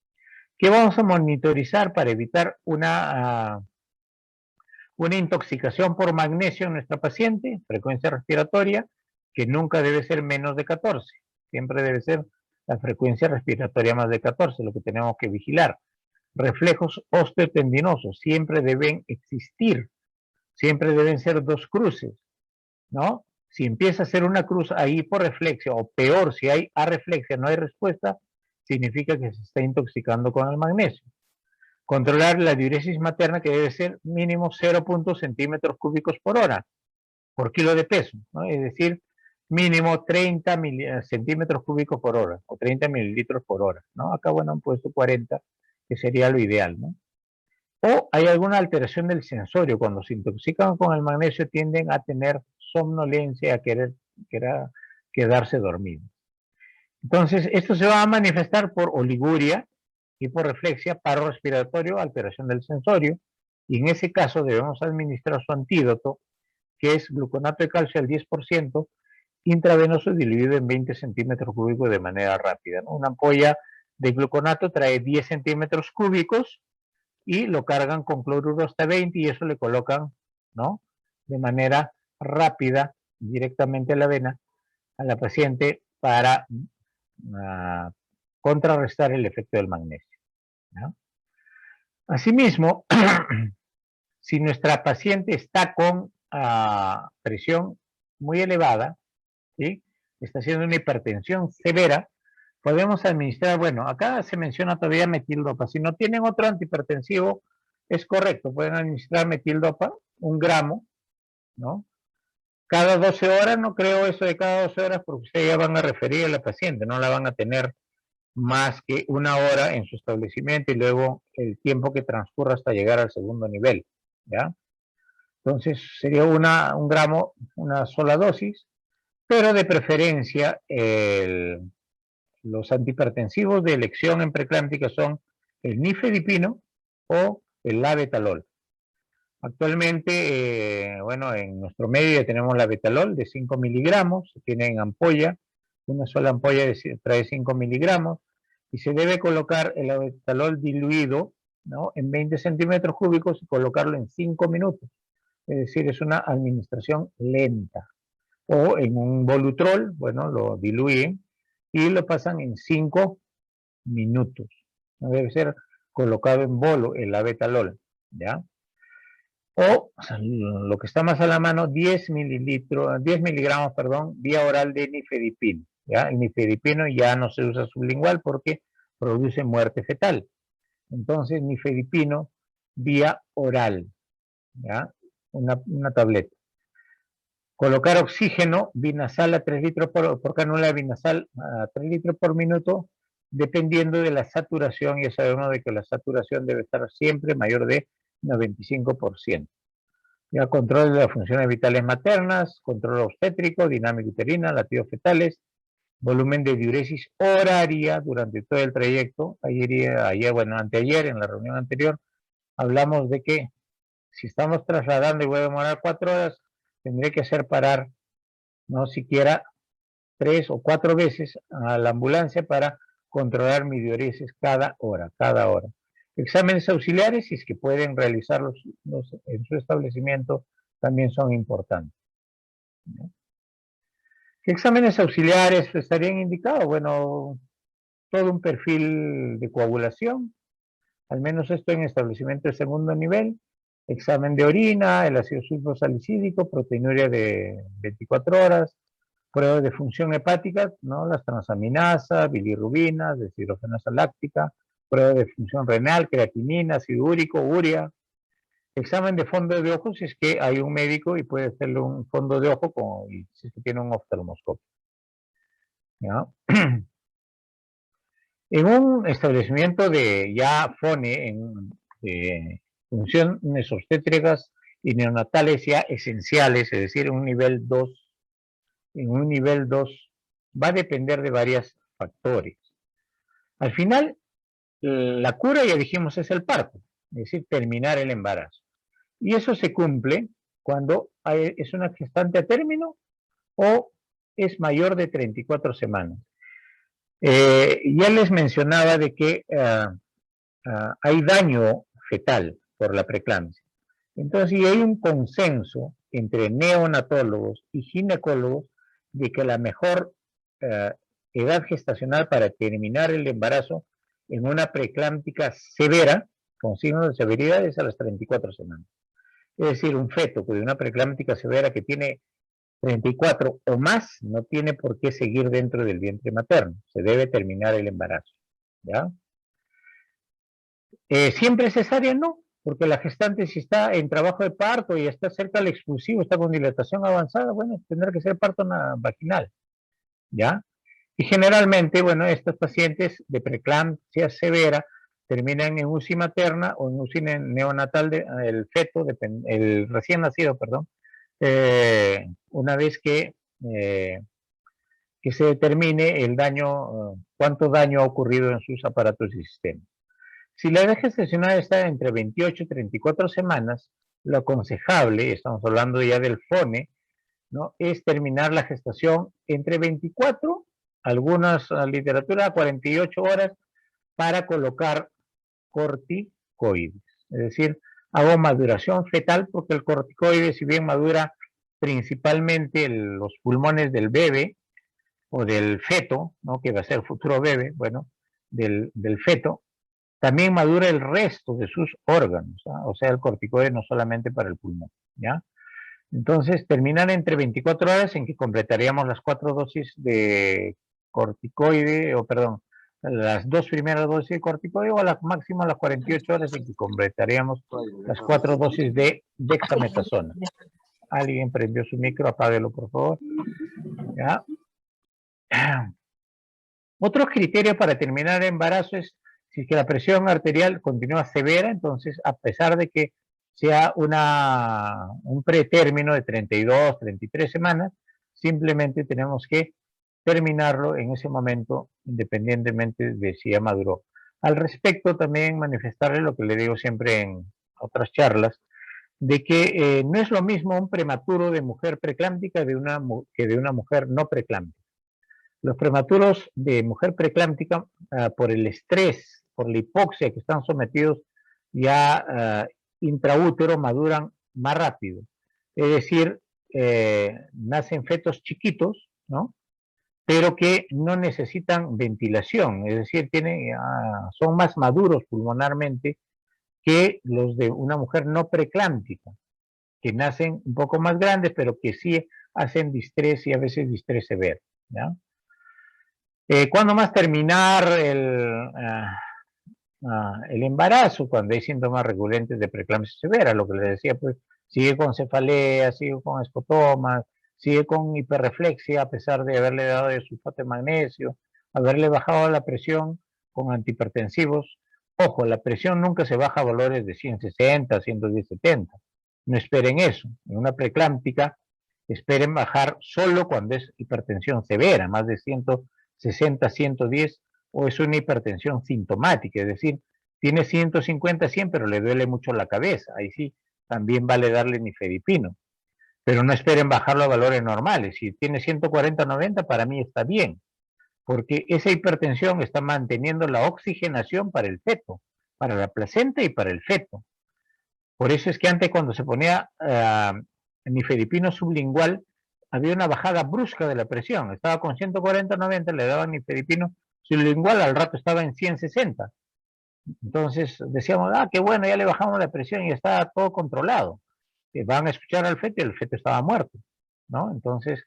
¿Qué vamos a monitorizar para evitar una intoxicación por magnesio en nuestra paciente? Frecuencia respiratoria, que nunca debe ser menos de 14. Siempre debe ser la frecuencia respiratoria más de 14, lo que tenemos que vigilar. Reflejos osteotendinosos siempre deben existir. Siempre deben ser 2 cruces, ¿no? Si empieza a ser una cruz ahí hiporreflexia, o peor, si hay arreflexia, no hay respuesta, significa que se está intoxicando con el magnesio. Controlar la diuresis materna, que debe ser mínimo 0.0 centímetros cúbicos por hora, por kilo de peso, ¿no? Es decir, mínimo 30 centímetros cúbicos por hora, o 30 mililitros por hora, ¿no? Acá, bueno, han puesto 40, que sería lo ideal, ¿no? O hay alguna alteración del sensorio. Cuando se intoxican con el magnesio tienden a tener somnolencia, a querer quedarse dormidos. Entonces, esto se va a manifestar por oliguria, hiporreflexia, paro respiratorio, alteración del sensorio, y en ese caso debemos administrar su antídoto, que es gluconato de calcio al 10%, intravenoso diluido en 20 centímetros cúbicos de manera rápida, ¿no? Una ampolla de gluconato trae 10 centímetros cúbicos, y lo cargan con cloruro hasta 20 y eso le colocan, ¿no?, de manera rápida directamente a la vena a la paciente para contrarrestar el efecto del magnesio, ¿no? Asimismo, si nuestra paciente está con presión muy elevada, ¿sí?, está haciendo una hipertensión severa, podemos administrar, bueno, acá se menciona todavía metildopa. Si no tienen otro antihipertensivo, es correcto, pueden administrar metildopa, 1 gramo, ¿no? Cada 12 horas, no creo eso de cada 12 horas, porque ustedes ya van a referir a la paciente, no la van a tener más que 1 hora en su establecimiento y luego el tiempo que transcurra hasta llegar al segundo nivel, ¿ya? Entonces sería 1 gramo, una sola dosis, pero de preferencia los antihipertensivos de elección en preeclámptica son el nifedipino o el labetalol. Actualmente, bueno, en nuestro medio ya tenemos labetalol de 5 miligramos, se tiene en ampolla, una sola ampolla trae 5 miligramos, y se debe colocar el labetalol diluido, ¿no?, en 20 centímetros cúbicos y colocarlo en 5 minutos. Es decir, es una administración lenta. O en un Volutrol, bueno, lo diluyen y lo pasan en 5 minutos. No debe ser colocado en bolo el labetalol, ¿ya? O lo que está más a la mano, 10 miligramos, vía oral de nifedipino, ¿ya? El nifedipino ya no se usa sublingual porque produce muerte fetal. Entonces, nifedipino vía oral, ¿ya? Una tableta. Colocar oxígeno binasal a 3 litros por cánula binasal a 3 litros por minuto, dependiendo de la saturación. Ya sabemos de que la saturación debe estar siempre mayor de 95%. Ya control de las funciones vitales maternas, control obstétrico, dinámica uterina, latidos fetales, volumen de diuresis horaria durante todo el trayecto. Anteayer, en la reunión anterior, hablamos de que si estamos trasladando y voy a demorar 4 horas, tendré que hacer parar no siquiera 3 o 4 veces a la ambulancia para controlar mi diuresis cada hora. Exámenes auxiliares, si es que pueden realizarlos en su establecimiento, también son importantes, ¿no? ¿Qué exámenes auxiliares estarían indicados? Bueno, todo un perfil de coagulación, al menos esto en establecimiento de segundo nivel, examen de orina, el ácido sulfosalicídico, proteinuria de 24 horas, pruebas de función hepática, ¿no? Las transaminasas, bilirrubinas, deshidrogenasa láctica, prueba de función renal, creatinina, ácido úrico, urea, examen de fondo de ojo si es que hay un médico y puede hacerle un fondo de ojo y si es que tiene un oftalmoscopio, ¿ya? En un establecimiento de ya FONE, en funciones obstétricas y neonatales ya esenciales, es decir, en un nivel 2, va a depender de varios factores. Al final, la cura, ya dijimos, es el parto, es decir, terminar el embarazo. Y eso se cumple cuando es una gestante a término o es mayor de 34 semanas. Ya les mencionaba de que hay daño fetal por la preeclampsia. Entonces, y hay un consenso entre neonatólogos y ginecólogos de que la mejor edad gestacional para terminar el embarazo en una preeclámptica severa, con signos de severidad, es a las 34 semanas. Es decir, un feto de una preeclámptica severa que tiene 34 o más no tiene por qué seguir dentro del vientre materno. Se debe terminar el embarazo, ¿ya? ¿Siempre cesárea? No, porque la gestante, si está en trabajo de parto y está cerca del expulsivo, está con dilatación avanzada, bueno, tendrá que ser parto vaginal, ¿ya? Y generalmente, bueno, estos pacientes de preeclampsia severa terminan en UCI materna o en UCI neonatal del feto, el recién nacido, perdón, una vez que se determine el daño, cuánto daño ha ocurrido en sus aparatos y sistemas. Si la edad gestacional está entre 28 y 34 semanas, lo aconsejable, estamos hablando ya del FONE, ¿no?, es terminar la gestación entre 24, algunas literatura, 48 horas para colocar corticoides. Es decir, hago maduración fetal porque el corticoide, si bien madura principalmente los pulmones del bebé o del feto, ¿no?, que va a ser futuro bebé, bueno, del feto, también madura el resto de sus órganos, ¿ah? O sea, el corticoide no solamente para el pulmón, ¿ya? Entonces, terminan entre 24 horas en que completaríamos las 4 dosis de corticoide, o perdón, las 2 primeras dosis de corticoide, o a la máxima las 48 horas en que completaríamos las 4 dosis de dexametasona. Alguien prendió su micro, apáguelo por favor, ¿ya? Otro criterio para terminar el embarazo es si es que la presión arterial continúa severa, entonces a pesar de que sea un pretérmino de 32, 33 semanas, simplemente tenemos que terminarlo en ese momento, independientemente de si ya maduró. Al respecto, también manifestarle lo que le digo siempre en otras charlas, de que no es lo mismo un prematuro de mujer preeclámptica que de una mujer no preeclámptica. Los prematuros de mujer preeclámptica, por el estrés, por la hipoxia que están sometidos ya intraútero, maduran más rápido. Es decir, nacen fetos chiquitos, ¿no?, pero que no necesitan ventilación, es decir, son más maduros pulmonarmente que los de una mujer no preeclámptica, que nacen un poco más grandes, pero que sí hacen distrés y a veces distrés severo, ¿ya? ¿Cuándo más terminar el embarazo? Cuando hay síntomas recurrentes de preeclampsia severa, lo que les decía, pues sigue con cefalea, sigue con escotomas, sigue con hiperreflexia a pesar de haberle dado de sulfato de magnesio, haberle bajado la presión con antihipertensivos. Ojo, la presión nunca se baja a valores de 160, 110, 70. No esperen eso. En una preeclámptica esperen bajar solo cuando es hipertensión severa, más de 160, 110, o es una hipertensión sintomática, es decir, tiene 150, 100, pero le duele mucho la cabeza. Ahí sí, también vale darle nifedipino. pero no esperen bajarlo a valores normales. Si tiene 140-90, para mí está bien, porque esa hipertensión está manteniendo la oxigenación para el feto, para la placenta y para el feto. Por eso es que antes, cuando se ponía nifedipino sublingual, había una bajada brusca de la presión. Estaba con 140-90, le daban nifedipino sublingual, al rato estaba en 160. Entonces decíamos, qué bueno, ya le bajamos la presión y está todo controlado. Van a escuchar al feto y el feto estaba muerto, ¿no? Entonces,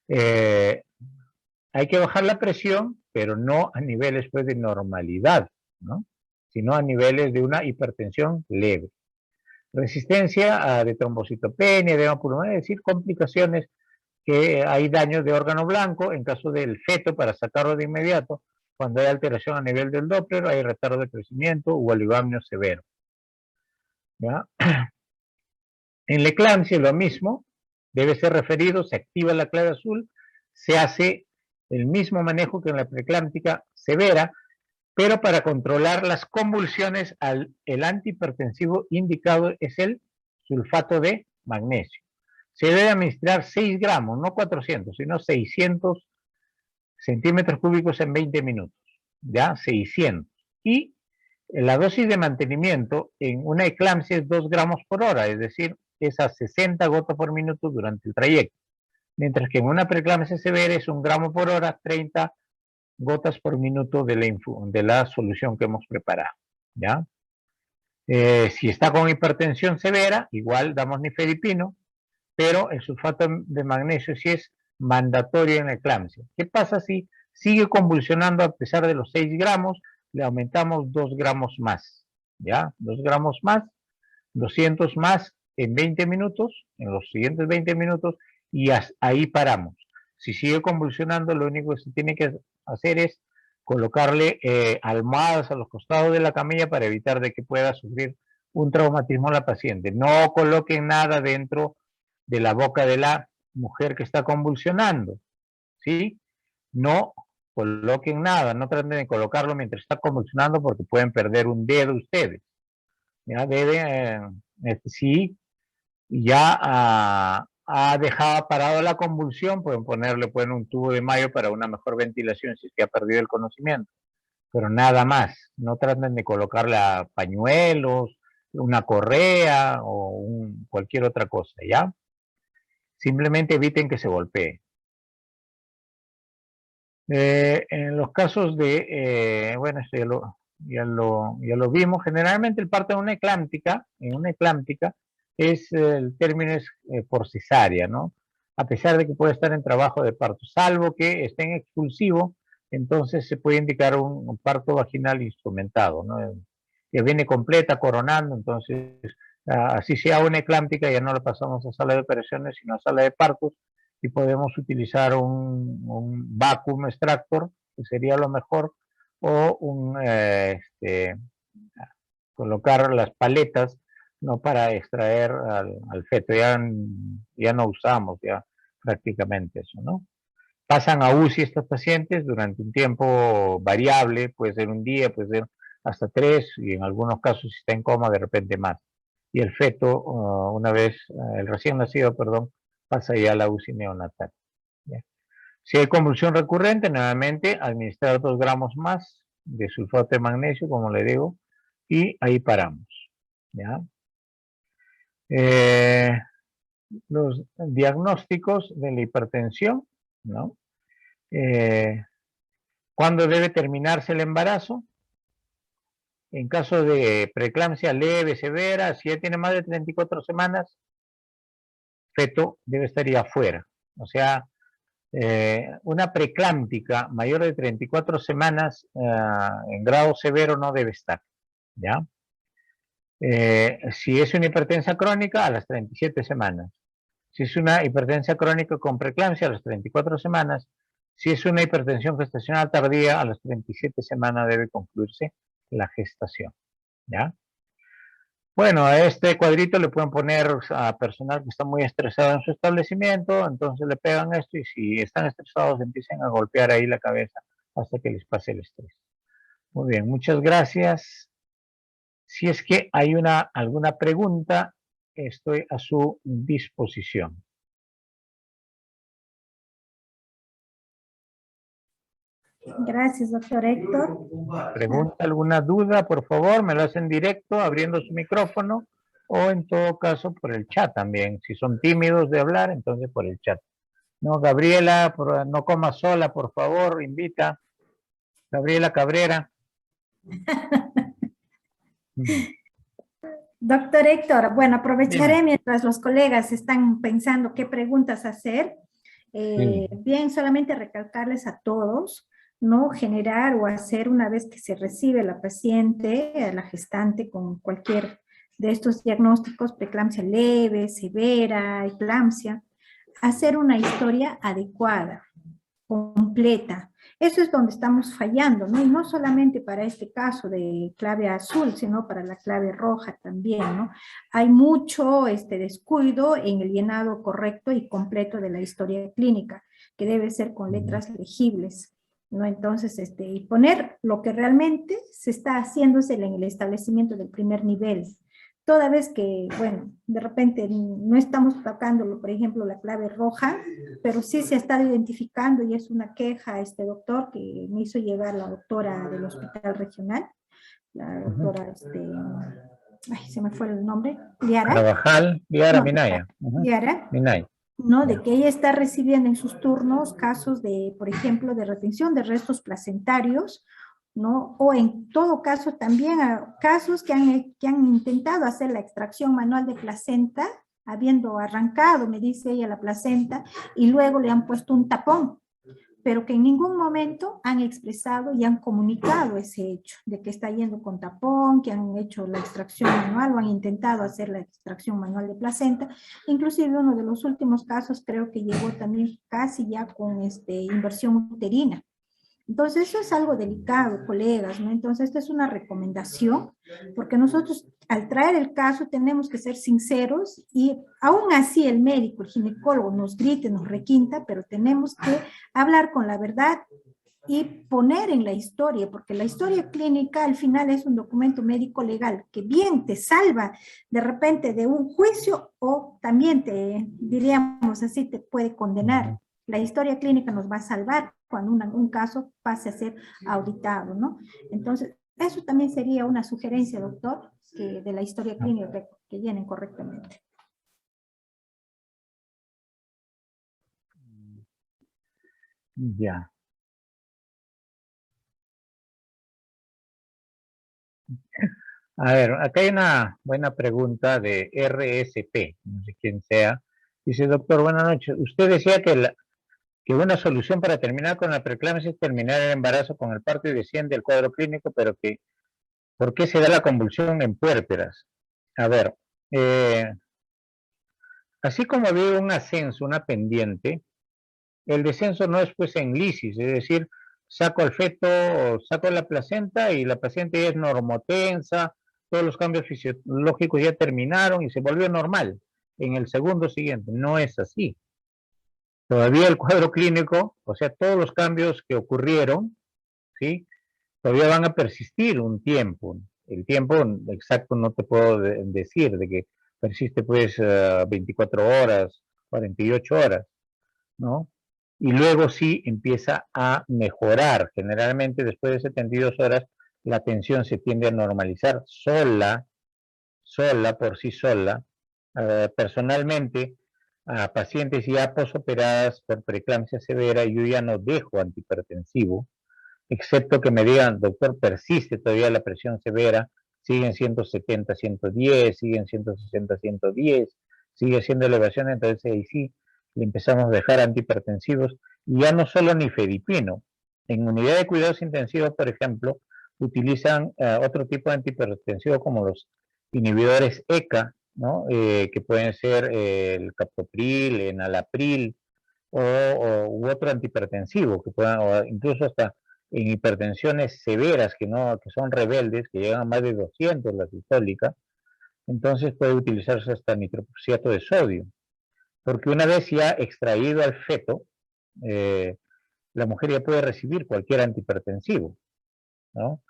hay que bajar la presión, pero no a niveles pues, de normalidad, ¿no? Sino a niveles de una hipertensión leve. Resistencia de trombocitopenia, edema pulmonar, es decir, complicaciones que hay daño de órgano blanco en caso del feto para sacarlo de inmediato. Cuando hay alteración a nivel del Doppler, hay retardo de crecimiento o oligomio severo. ¿Ya? En la eclampsia lo mismo, debe ser referido, se activa la clave azul, se hace el mismo manejo que en la preeclámptica severa, pero para controlar las convulsiones, el antihipertensivo indicado es el sulfato de magnesio. Se debe administrar 6 gramos, no 400, sino 600 centímetros cúbicos en 20 minutos, ¿ya? 600. Y la dosis de mantenimiento en una eclampsia es 2 gramos por hora, es decir, es a 60 gotas por minuto durante el trayecto. Mientras que en una preeclampsia severa es 1 gramo por hora, 30 gotas por minuto de la solución que hemos preparado, ¿ya? Si está con hipertensión severa, igual damos nifedipino, pero el sulfato de magnesio sí es mandatorio en la eclampsia. ¿Qué pasa si sigue convulsionando a pesar de los 6 gramos? Le aumentamos 2 gramos más, ¿ya? 2 gramos más, 200 más en 20 minutos, en los siguientes 20 minutos, y ahí paramos. Si sigue convulsionando, lo único que se tiene que hacer es colocarle almohadas a los costados de la camilla para evitar de que pueda sufrir un traumatismo a la paciente. No coloquen nada dentro de la boca de la mujer que está convulsionando, ¿sí? No coloquen nada, no traten de colocarlo mientras está convulsionando porque pueden perder un dedo ustedes. Ya deben, si ya ha dejado parado la convulsión, pueden ponerle un tubo de mayo para una mejor ventilación si es que ha perdido el conocimiento, pero nada más. No traten de colocarle pañuelos, una correa o cualquier otra cosa, ¿ya? Simplemente eviten que se golpee. En los casos de, bueno, esto ya lo vimos, generalmente el parto en una eclámptica el término es por cesárea, ¿no? A pesar de que puede estar en trabajo de parto, salvo que esté en expulsivo, entonces se puede indicar un parto vaginal instrumentado, ¿no? Que viene completa, coronando, entonces así sea una eclámptica, ya no la pasamos a sala de operaciones, sino a sala de partos, y podemos utilizar un vacuum extractor, que sería lo mejor, o colocar las paletas, no para extraer al feto, ya no usamos ya prácticamente eso, ¿no? Pasan a UCI estos pacientes durante un tiempo variable, puede ser un día, puede ser hasta 3, y en algunos casos si está en coma de repente más. Y el feto, una vez, el recién nacido, perdón, pasa ya a la UCI neonatal. ¿Ya? Si hay convulsión recurrente, nuevamente administrar 2 gramos más de sulfato de magnesio, como le digo, y ahí paramos. ¿Ya? Los diagnósticos de la hipertensión, ¿no? ¿Cuándo debe terminarse el embarazo? En caso de preeclampsia leve, severa, si ya tiene más de 34 semanas, feto debe estar ya afuera. O sea, una preeclámptica mayor de 34 semanas en grado severo no debe estar, ¿ya? Si es una hipertensa crónica, a las 37 semanas. Si es una hipertensa crónica con preeclampsia, a las 34 semanas. Si es una hipertensión gestacional tardía, a las 37 semanas debe concluirse la gestación, ¿ya? Bueno, a este cuadrito le pueden poner a personal que está muy estresado en su establecimiento, entonces le pegan esto y si están estresados empiecen a golpear ahí la cabeza hasta que les pase el estrés. Muy bien, muchas gracias. Si es que hay alguna pregunta, estoy a su disposición. Gracias, doctor Héctor. ¿Pregunta alguna duda? Por favor, me lo hacen directo, abriendo su micrófono, o en todo caso por el chat también. Si son tímidos de hablar, entonces por el chat. No, Gabriela, no coma sola, por favor, invita. Gabriela Cabrera. Doctor Héctor, bueno, aprovecharé Dime. mientras los colegas están pensando qué preguntas hacer. Sí. Bien, solamente recalcarles a todos, no generar o hacer una vez que se recibe la paciente, a la gestante con cualquier de estos diagnósticos, preeclampsia leve, severa, eclampsia, hacer una historia adecuada, completa. Eso es donde estamos fallando, ¿no? Y no solamente para este caso de clave azul, sino para la clave roja también, ¿no? Hay mucho descuido en el llenado correcto y completo de la historia clínica, que debe ser con letras legibles, ¿no? Entonces, y poner lo que realmente se está haciéndose en el establecimiento del primer nivel. Toda vez que, bueno, de repente no estamos tocándolo, por ejemplo, la clave roja, pero sí se ha estado identificando y es una queja doctor que me hizo llegar la doctora del hospital regional, la doctora, ay, se me fue el nombre, Liara. Carvajal, Liara, No, Minaya. Liara, Minaya. ¿no? De que ella está recibiendo en sus turnos casos de, por ejemplo, de retención de restos placentarios, ¿no? O en todo caso también a casos que han intentado hacer la extracción manual de placenta, habiendo arrancado, me dice ella, la placenta, y luego le han puesto un tapón, pero que en ningún momento han expresado y han comunicado ese hecho, de que está yendo con tapón, que han hecho la extracción manual o han intentado hacer la extracción manual de placenta. Inclusive uno de los últimos casos creo que llegó también casi ya con inversión uterina. Entonces, eso es algo delicado, colegas, ¿no? Entonces, esta es una recomendación, porque nosotros al traer el caso tenemos que ser sinceros y aún así el médico, el ginecólogo nos grite, nos requinta, pero tenemos que hablar con la verdad y poner en la historia, porque la historia clínica al final es un documento médico legal que bien te salva de repente de un juicio o también te, diríamos así, te puede condenar. La historia clínica nos va a salvar cuando un caso pase a ser auditado, ¿no? Entonces, eso también sería una sugerencia, doctor, que de la historia clínica que llenen correctamente. Ya. A ver, acá hay una buena pregunta de RSP, no sé quién sea. Dice, doctor, buenas noches. Usted decía que una solución para terminar con la preeclampsia es terminar el embarazo con el parto y desciende el cuadro clínico, pero que, ¿por qué se da la convulsión en puérperas? A ver, así como había un ascenso, una pendiente, el descenso no es pues en lisis, es decir, saco al feto, saco la placenta y la paciente ya es normotensa, todos los cambios fisiológicos ya terminaron y se volvió normal en el segundo siguiente. No es así. Todavía el cuadro clínico, o sea, todos los cambios que ocurrieron, ¿sí? Todavía van a persistir un tiempo. El tiempo exacto no te puedo decir, de que persiste pues 24 horas, 48 horas, ¿no? Y luego sí empieza a mejorar. Generalmente después de 72 horas la tensión se tiende a normalizar sola, por sí sola. Personalmente, a pacientes ya posoperadas por preeclampsia severa, yo ya no dejo antihipertensivo, excepto que me digan, doctor, persiste todavía la presión severa, siguen 170, 110, siguen 160, 110, sigue siendo elevación, entonces ahí sí le empezamos a dejar antihipertensivos, y ya no solo nifedipino. En unidad de cuidados intensivos, por ejemplo, utilizan otro tipo de antihipertensivo como los inhibidores ECA, ¿no? Que pueden ser el captopril, enalapril, u otro antihipertensivo, que puedan, o incluso hasta en hipertensiones severas que son rebeldes, que llegan a más de 200 la sistólica, entonces puede utilizarse hasta nitroprusiato de sodio, porque una vez ya extraído al feto, la mujer ya puede recibir cualquier antihipertensivo, ¿no?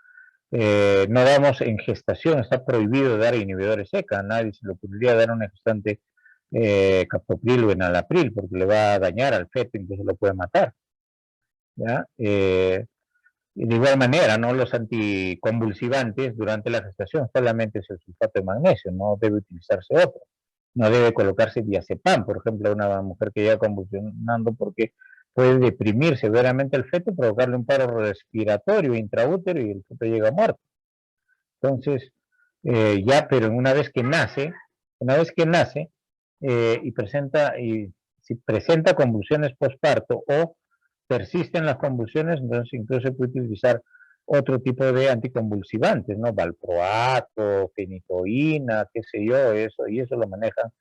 No damos en gestación, está prohibido dar inhibidores ECA, nadie se le ocurriría dar a una gestante captopril o enalapril, porque le va a dañar al feto, incluso lo puede matar, ¿ya? Y de igual manera, ¿no? Los anticonvulsivantes durante la gestación solamente es el sulfato de magnesio, no debe utilizarse otro. No debe colocarse diazepam, por ejemplo, a una mujer que llega convulsionando porque puede deprimir severamente al feto, provocarle un paro respiratorio intraútero y el feto llega muerto. Entonces, ya, pero una vez que nace y si presenta convulsiones postparto o persisten las convulsiones, entonces incluso se puede utilizar otro tipo de anticonvulsivantes, ¿no? Valproato, fenitoína, qué sé yo, eso, y eso lo manejan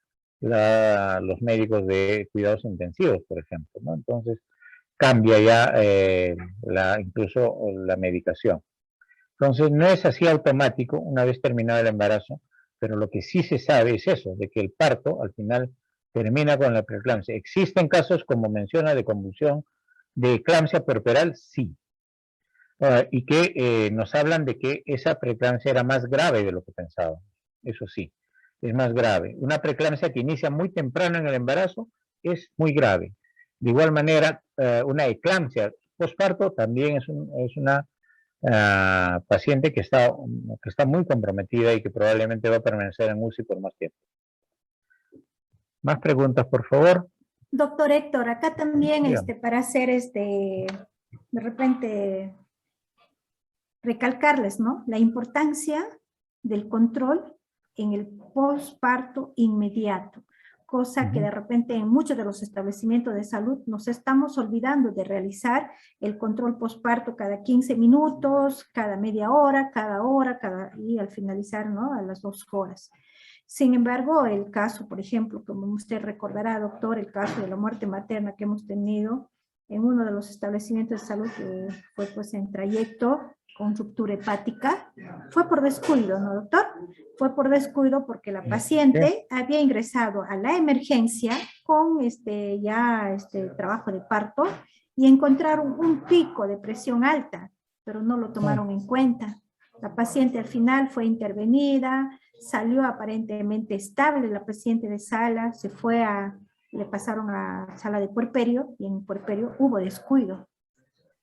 los médicos de cuidados intensivos, por ejemplo, ¿no? Entonces cambia ya incluso la medicación. Entonces no es así automático una vez terminado el embarazo, pero lo que sí se sabe es eso, de que el parto al final termina con la preeclampsia. ¿Existen casos, como menciona, de convulsión, de eclampsia puerperal? Sí. Y que nos hablan de que esa preeclampsia era más grave de lo que pensábamos. Eso sí, es más grave. Una preeclampsia que inicia muy temprano en el embarazo es muy grave. De igual manera, una eclampsia postparto también es una paciente que está muy comprometida y que probablemente va a permanecer en UCI por más tiempo. Más preguntas, por favor. Doctor Héctor, acá también Dígame. para hacer de repente recalcarles, ¿no? La importancia del control en el posparto inmediato, cosa que de repente en muchos de los establecimientos de salud nos estamos olvidando de realizar el control posparto cada 15 minutos, cada media hora, y al finalizar, ¿no? A las 2 horas. Sin embargo, el caso, por ejemplo, como usted recordará, doctor, el caso de la muerte materna que hemos tenido en uno de los establecimientos de salud que fue pues en trayecto con ruptura hepática, fue por descuido, ¿no, doctor? Fue por descuido porque la paciente había ingresado a la emergencia con trabajo de parto y encontraron un pico de presión alta, pero no lo tomaron en cuenta. La paciente al final fue intervenida, salió aparentemente estable, la paciente de sala le pasaron a sala de puerperio y en puerperio hubo descuido,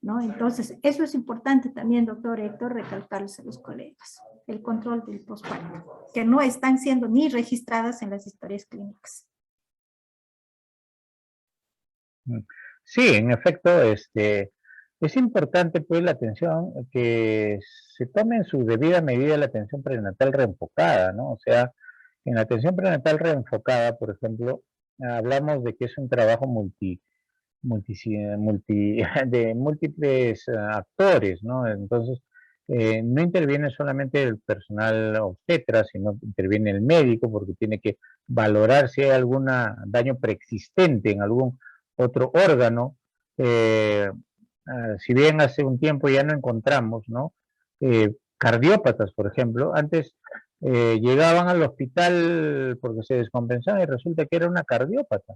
¿no? Entonces, eso es importante también, doctor Héctor, recalcarles a los colegas, el control del posparto, que no están siendo ni registradas en las historias clínicas. Sí, en efecto, es importante pues la atención, que se tome en su debida medida la atención prenatal reenfocada, ¿no? O sea, en la atención prenatal reenfocada, por ejemplo, hablamos de que es un trabajo de múltiples actores, ¿no? Entonces, no interviene solamente el personal obstetra, sino interviene el médico, porque tiene que valorar si hay algún daño preexistente en algún otro órgano. Si bien hace un tiempo ya no encontramos, ¿no? Cardiópatas, por ejemplo, antes llegaban al hospital porque se descompensaban y resulta que era una cardiópata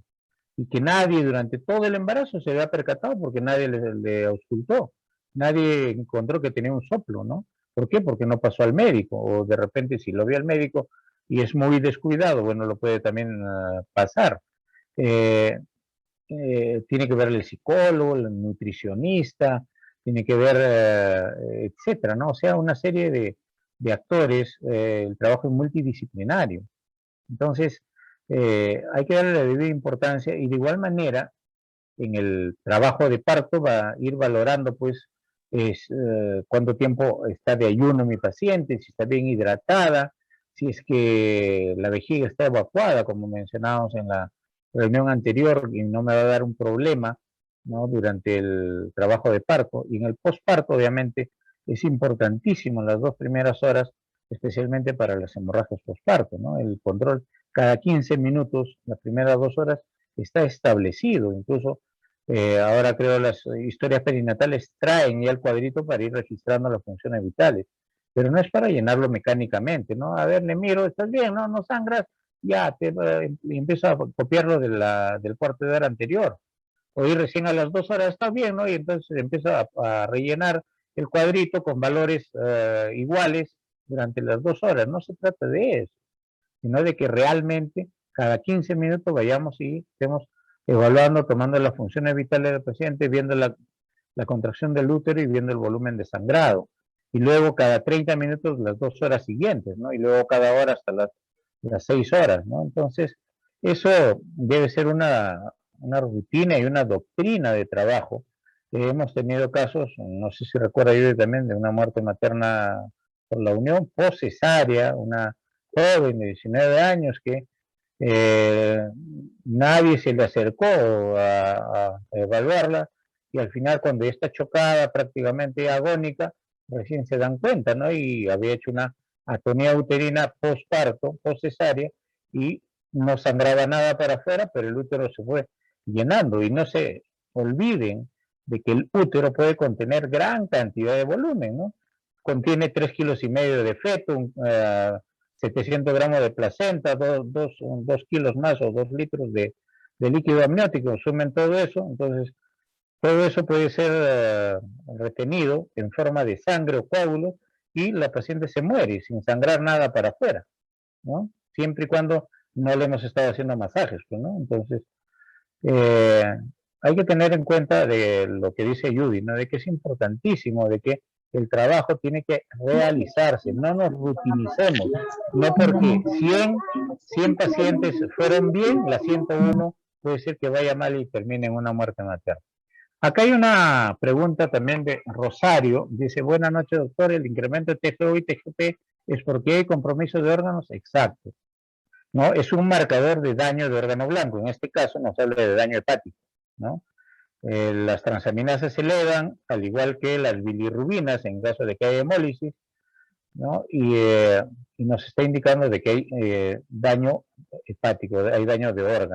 y que nadie durante todo el embarazo se había percatado porque nadie le auscultó, nadie encontró que tenía un soplo, ¿no? ¿Por qué? Porque no pasó al médico, o de repente si lo vio al médico y es muy descuidado, bueno, lo puede también pasar. Tiene que ver el psicólogo, el nutricionista, tiene que ver, etcétera, ¿no? O sea, una serie de actores, el trabajo es multidisciplinario. Entonces, hay que darle la debida importancia y de igual manera, en el trabajo de parto va a ir valorando, pues, cuánto tiempo está de ayuno mi paciente, si está bien hidratada, si es que la vejiga está evacuada, como mencionábamos en la reunión anterior, y no me va a dar un problema, ¿no? Durante el trabajo de parto. Y en el posparto, obviamente, es importantísimo en las 2 primeras horas, especialmente para las hemorragias posparto, ¿no? El control cada 15 minutos, las primeras 2 horas, está establecido. Incluso ahora creo las historias perinatales traen ya el cuadrito para ir registrando las funciones vitales, pero no es para llenarlo mecánicamente, ¿no? A ver, le miro, ¿estás bien? No, no sangras, ya, empiezo a copiarlo del cuarto de hora anterior. O ir recién a las 2 horas, está bien, ¿no? Y entonces empiezo a rellenar el cuadrito con valores iguales durante las 2 horas. No se trata de eso, sino de que realmente cada 15 minutos vayamos y estemos evaluando, tomando las funciones vitales del paciente, viendo la contracción del útero y viendo el volumen de sangrado. Y luego cada 30 minutos las 2 horas siguientes, ¿no? Y luego cada hora hasta las 6 horas, ¿no? Entonces, eso debe ser una rutina y una doctrina de trabajo. Hemos tenido casos, no sé si recuerda yo también, de una muerte materna por la unión post cesárea, una joven de 19 años que nadie se le acercó a evaluarla y al final cuando ya está chocada, prácticamente agónica, recién se dan cuenta, ¿no? Y había hecho una atonía uterina postparto, post cesárea y no sangraba nada para afuera, pero el útero se fue llenando y no se olviden de que el útero puede contener gran cantidad de volumen, ¿no? Contiene 3,5 kilos de feto, 700 gramos de placenta, 2 kilos más o 2 litros de líquido amniótico, sumen todo eso, entonces todo eso puede ser retenido en forma de sangre o coágulo y la paciente se muere sin sangrar nada para afuera, ¿no? Siempre y cuando no le hemos estado haciendo masajes, pues, ¿no? Entonces, hay que tener en cuenta de lo que dice Judy, ¿no? De que es importantísimo, de que el trabajo tiene que realizarse, no nos rutinicemos, no porque 100 pacientes fueron bien, la 101 puede ser que vaya mal y termine en una muerte materna. Acá hay una pregunta también de Rosario, dice, buenas noches doctor, el incremento de TGO y TGP es porque hay compromiso de órganos, exacto, ¿no? Es un marcador de daño de órgano blanco, en este caso nos habla de daño hepático, ¿no? Las transaminasas se elevan, al igual que las bilirrubinas en caso de que haya hemólisis, ¿no? Y nos está indicando de que hay daño hepático, hay daño de órganos.